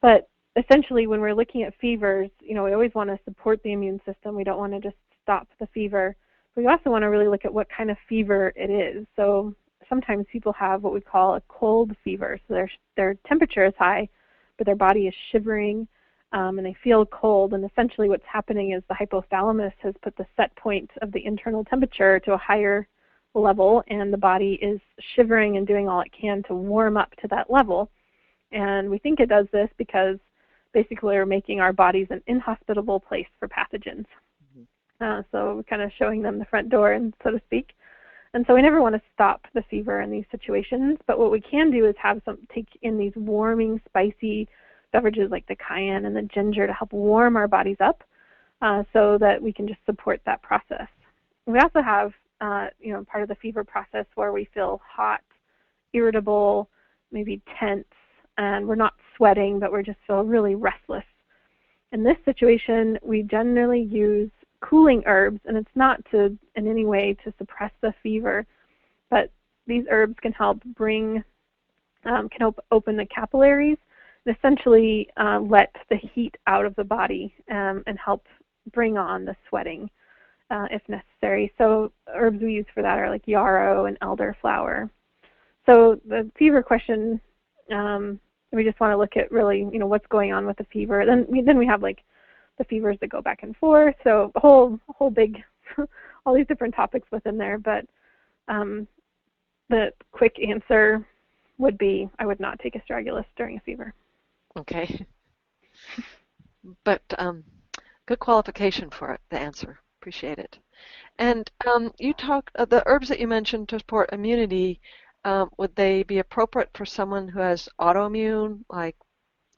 But essentially, when we're looking at fevers, we always want to support the immune system. We don't want to just stop the fever. We also want to really look at what kind of fever it is. So sometimes people have what we call a cold fever. So their temperature is high, but their body is shivering, and they feel cold. And essentially what's happening is the hypothalamus has put the set point of the internal temperature to a higher level, and the body is shivering and doing all it can to warm up to that level. And we think it does this because basically we're making our bodies an inhospitable place for pathogens. So we're kind of showing them the front door, and so to speak. And so we never want to stop the fever in these situations, but what we can do is take in these warming, spicy beverages like the cayenne and the ginger to help warm our bodies up, so that we can just support that process. We also have, part of the fever process where we feel hot, irritable, maybe tense, and we're not sweating, but we just feel really restless. In this situation, we generally use cooling herbs, and it's not in any way to suppress the fever, but these herbs can help open the capillaries and essentially let the heat out of the body, and help bring on the sweating if necessary. So herbs we use for that are like yarrow and elderflower. So the fever question, we just want to look at really, what's going on with the fever. Then we have like the fevers that go back and forth. So a whole big, all these different topics within there. But the quick answer would be I would not take astragalus during a fever. Okay. But good qualification for it, the answer. Appreciate it. And you talked, the herbs that you mentioned to support immunity, would they be appropriate for someone who has autoimmune, like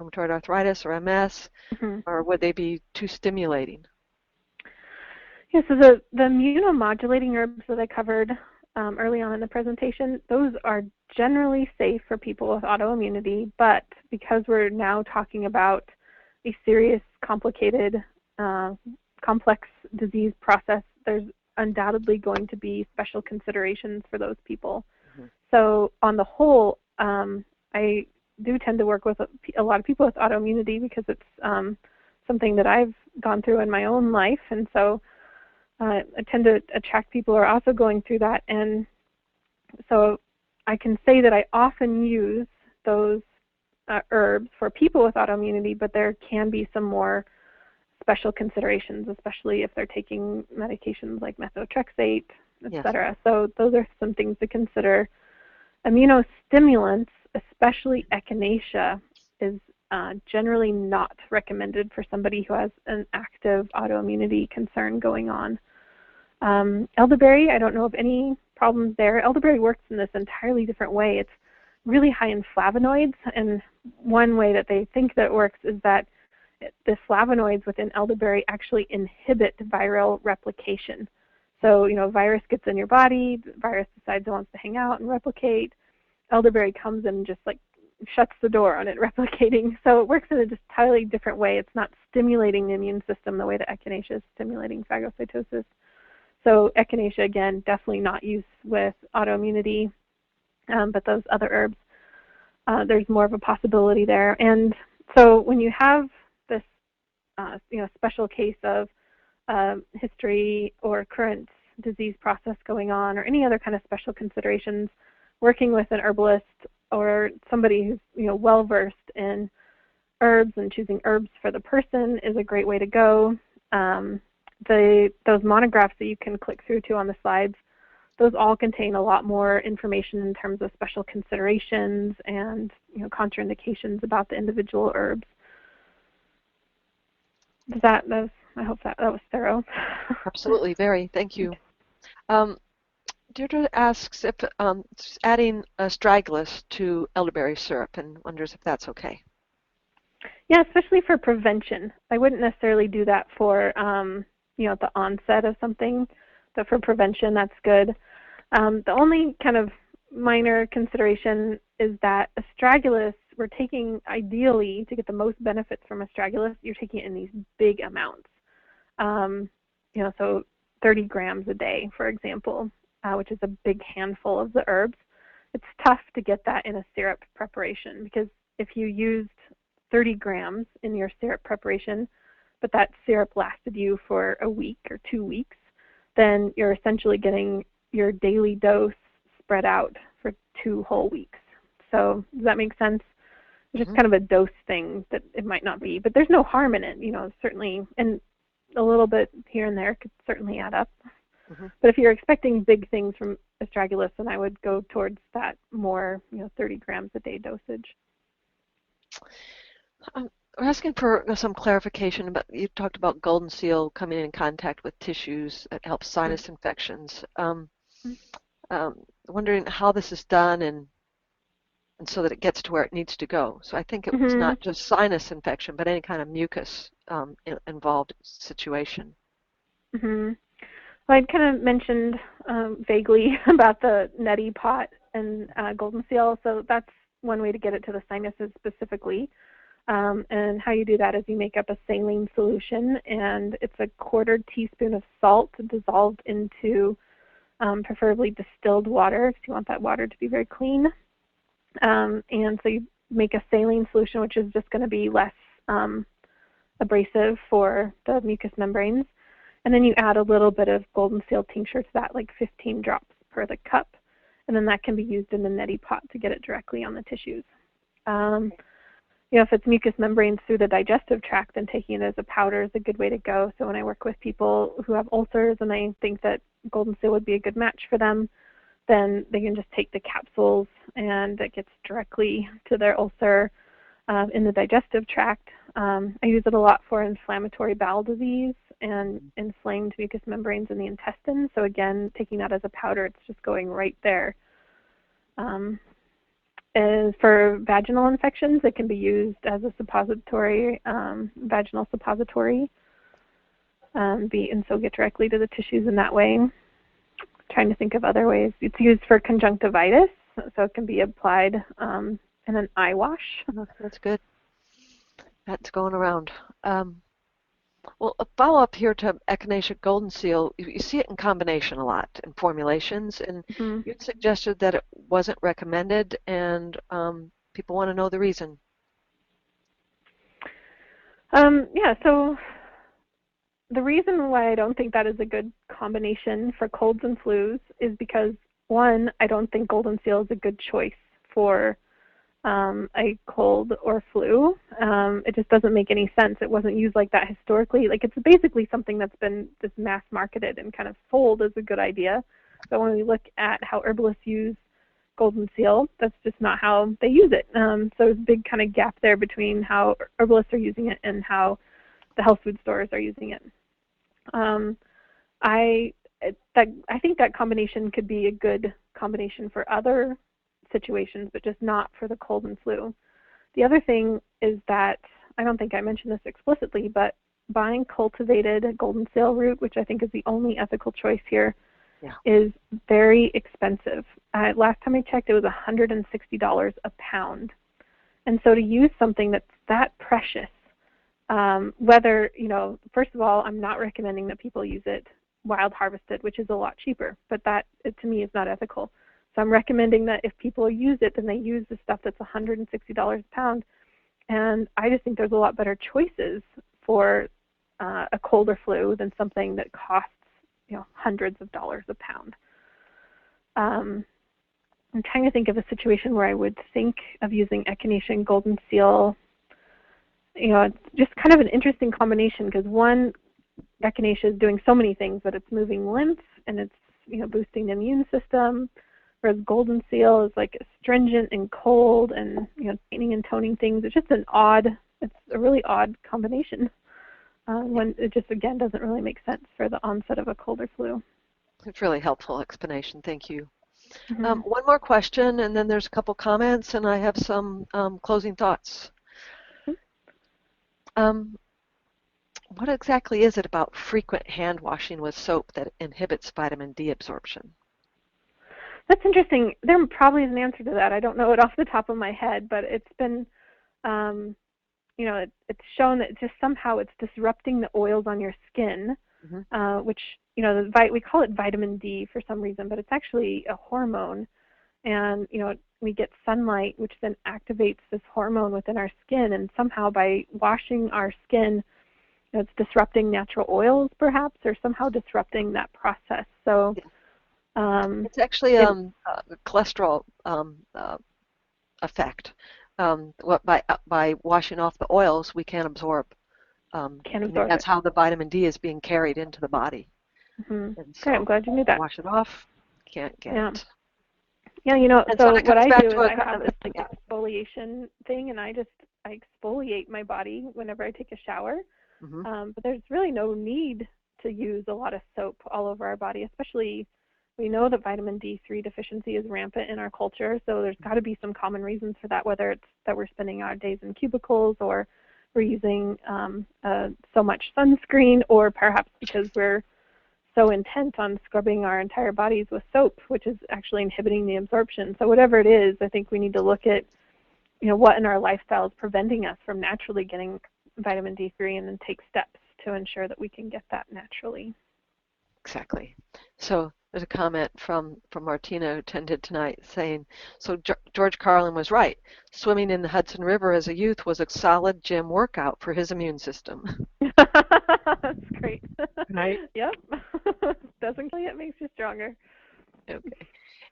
rheumatoid arthritis or MS, or would they be too stimulating? Yeah, so the immunomodulating herbs that I covered early on in the presentation, those are generally safe for people with autoimmunity, but because we're now talking about a serious, complicated, complex disease process, there's undoubtedly going to be special considerations for those people. So on the whole, I do tend to work with a lot of people with autoimmunity because it's something that I've gone through in my own life, and so I tend to attract people who are also going through that. And so I can say that I often use those herbs for people with autoimmunity, but there can be some more special considerations, especially if they're taking medications like methotrexate, etc. So those are some things to consider. Immunostimulants, especially Echinacea, is generally not recommended for somebody who has an active autoimmunity concern going on. Elderberry, I don't know of any problems there. Elderberry works in this entirely different way. It's really high in flavonoids, and one way that they think that it works is that the flavonoids within elderberry actually inhibit viral replication. So, virus gets in your body, the virus decides it wants to hang out and replicate. Elderberry comes and just like shuts the door on it replicating. So it works in a just entirely different way. It's not stimulating the immune system the way that Echinacea is stimulating phagocytosis. So Echinacea, again, definitely not used with autoimmunity, but those other herbs, there's more of a possibility there. And so when you have this special case of history or current disease process going on, or any other kind of special considerations, working with an herbalist or somebody who's well versed in herbs and choosing herbs for the person is a great way to go. Those monographs that you can click through to on the slides, those all contain a lot more information in terms of special considerations and contraindications about the individual herbs. I hope that was thorough. Absolutely, very. Thank you. Deirdre asks if adding astragalus to elderberry syrup, and wonders if that's okay. Yeah, especially for prevention. I wouldn't necessarily do that for at the onset of something, but for prevention, that's good. The only kind of minor consideration is that astragalus, we're taking, ideally, to get the most benefits from astragalus, you're taking it in these big amounts. So 30 grams a day, for example, which is a big handful of the herbs. It's tough to get that in a syrup preparation, because if you used 30 grams in your syrup preparation, but that syrup lasted you for a week or 2 weeks, then you're essentially getting your daily dose spread out for 2 whole weeks. So does that make sense? It's just kind of a dose thing that it might not be, but there's no harm in it, certainly, and a little bit here and there could certainly add up. But if you're expecting big things from astragalus, then I would go towards that more, 30 grams a day dosage. We're asking for some clarification about, you talked about goldenseal coming in contact with tissues that helps sinus infections. Wondering how this is done and so that it gets to where it needs to go. So I think it was not just sinus infection, but any kind of mucus involved situation. Well, I'd kind of mentioned vaguely about the neti pot and goldenseal, so that's one way to get it to the sinuses specifically. And how you do that is you make up a saline solution, and it's a 1/4 teaspoon of salt dissolved into preferably distilled water, because you want that water to be very clean. And so you make a saline solution, which is just going to be less abrasive for the mucous membranes. And then you add a little bit of goldenseal tincture to that, like 15 drops per the cup. And then that can be used in the neti pot to get it directly on the tissues. If it's mucous membranes through the digestive tract, then taking it as a powder is a good way to go. So when I work with people who have ulcers and I think that goldenseal would be a good match for them, then they can just take the capsules and it gets directly to their ulcer in the digestive tract. I use it a lot for inflammatory bowel disease and inflamed mucous membranes in the intestine. So again, taking that as a powder, it's just going right there. As for vaginal infections, it can be used as a suppository, vaginal suppository, and so get directly to the tissues in that way. Trying to think of other ways. It's used for conjunctivitis, so it can be applied in an eye wash. That's good. That's going around. Well, a follow-up here to Echinacea goldenseal, you see it in combination a lot in formulations, and you suggested that it wasn't recommended, and people want to know the reason. So the reason why I don't think that is a good combination for colds and flus is because, one, I don't think goldenseal is a good choice for a cold or flu. It just doesn't make any sense. It wasn't used like that historically. Like, it's basically something that's been just mass marketed and kind of sold as a good idea. But when we look at how herbalists use goldenseal, that's just not how they use it. So there's a big kind of gap there between how herbalists are using it and how the health food stores are using it. I think that combination could be a good combination for other situations, but just not for the cold and flu. The other thing is that, I don't think I mentioned this explicitly, but buying cultivated goldenseal root, which I think is the only ethical choice here, is very expensive. Last time I checked, it was $160 a pound. And so to use something that's that precious, whether, first of all, I'm not recommending that people use it wild harvested, which is a lot cheaper. But that, to me, is not ethical. So I'm recommending that if people use it, then they use the stuff that's $160 a pound. And I just think there's a lot better choices for a cold or flu than something that costs, hundreds of dollars a pound. I'm trying to think of a situation where I would think of using Echinacea and goldenseal. It's just kind of an interesting combination because one, Echinacea is doing so many things, but it's moving lymph and it's boosting the immune system, whereas goldenseal is like astringent and cold and tightening and toning things. It's just it's a really odd combination. When it just again doesn't really make sense for the onset of a cold or flu. It's really helpful explanation. Thank you. Mm-hmm. One more question, and then there's a couple comments, and I have some closing thoughts. What exactly is it about frequent hand washing with soap that inhibits vitamin D absorption? That's interesting. There probably is an answer to that. I don't know it off the top of my head, but it's been, it's shown that just somehow it's disrupting the oils on your skin, which, we call it vitamin D for some reason, but it's actually a hormone. And, we get sunlight, which then activates this hormone within our skin. And somehow by washing our skin, it's disrupting natural oils, perhaps, or somehow disrupting that process. So it's actually a cholesterol effect. By washing off the oils, we can absorb. That's how the vitamin D is being carried into the body. Mm-hmm. So okay, I'm glad you knew that. Wash it off, can't get it. Yeah, so what I do is I have this exfoliation thing, and I exfoliate my body whenever I take a shower. Mm-hmm. But there's really no need to use a lot of soap all over our body, especially we know that vitamin D3 deficiency is rampant in our culture, so there's got to be some common reasons for that, whether it's that we're spending our days in cubicles or we're using so much sunscreen, or perhaps because we're so intent on scrubbing our entire bodies with soap, which is actually inhibiting the absorption. So whatever it is, I think we need to look at what in our lifestyle is preventing us from naturally getting vitamin D3 and then take steps to ensure that we can get that naturally. Exactly. So there's a comment from Martina, who attended tonight, saying, so George Carlin was right. Swimming in the Hudson River as a youth was a solid gym workout for his immune system. That's great. Right? Yep. Doesn't kill you, it makes you stronger. Okay.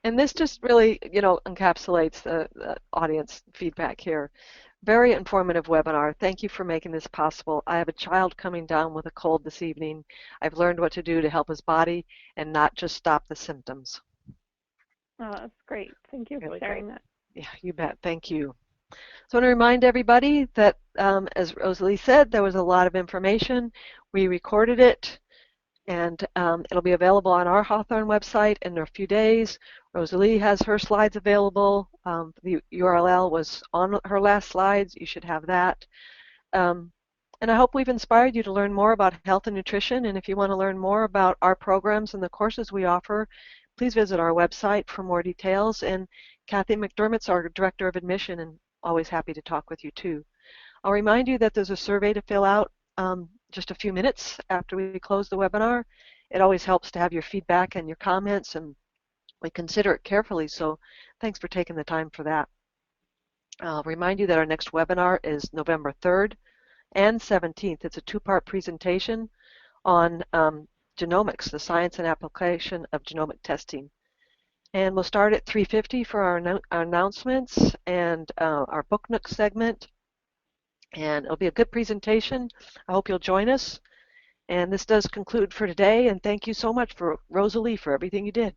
And this just really, encapsulates the audience feedback here. Very informative webinar. Thank you for making this possible. I have a child coming down with a cold this evening. I've learned what to do to help his body and not just stop the symptoms. Oh, that's great. Thank you for sharing that. Yeah, you bet. Thank you. So I want to remind everybody that, as Rosalee said, there was a lot of information. We recorded it, and it'll be available on our Hawthorn website in a few days. Rosalee has her slides available. The URL was on her last slides. You should have that. And I hope we've inspired you to learn more about health and nutrition. And if you want to learn more about our programs and the courses we offer, please visit our website for more details. And Kathy McDermott's our Director of Admission, and always happy to talk with you too. I'll remind you that there's a survey to fill out just a few minutes after we close the webinar. It always helps to have your feedback and your comments, and we consider it carefully, so thanks for taking the time for that. I'll remind you that our next webinar is November 3rd and 17th. It's a two-part presentation on genomics, the science and application of genomic testing. And we'll start at 3:50 for our announcements and our Book Nook segment. And it'll be a good presentation. I hope you'll join us. And this does conclude for today. And thank you so much, for Rosalee, for everything you did.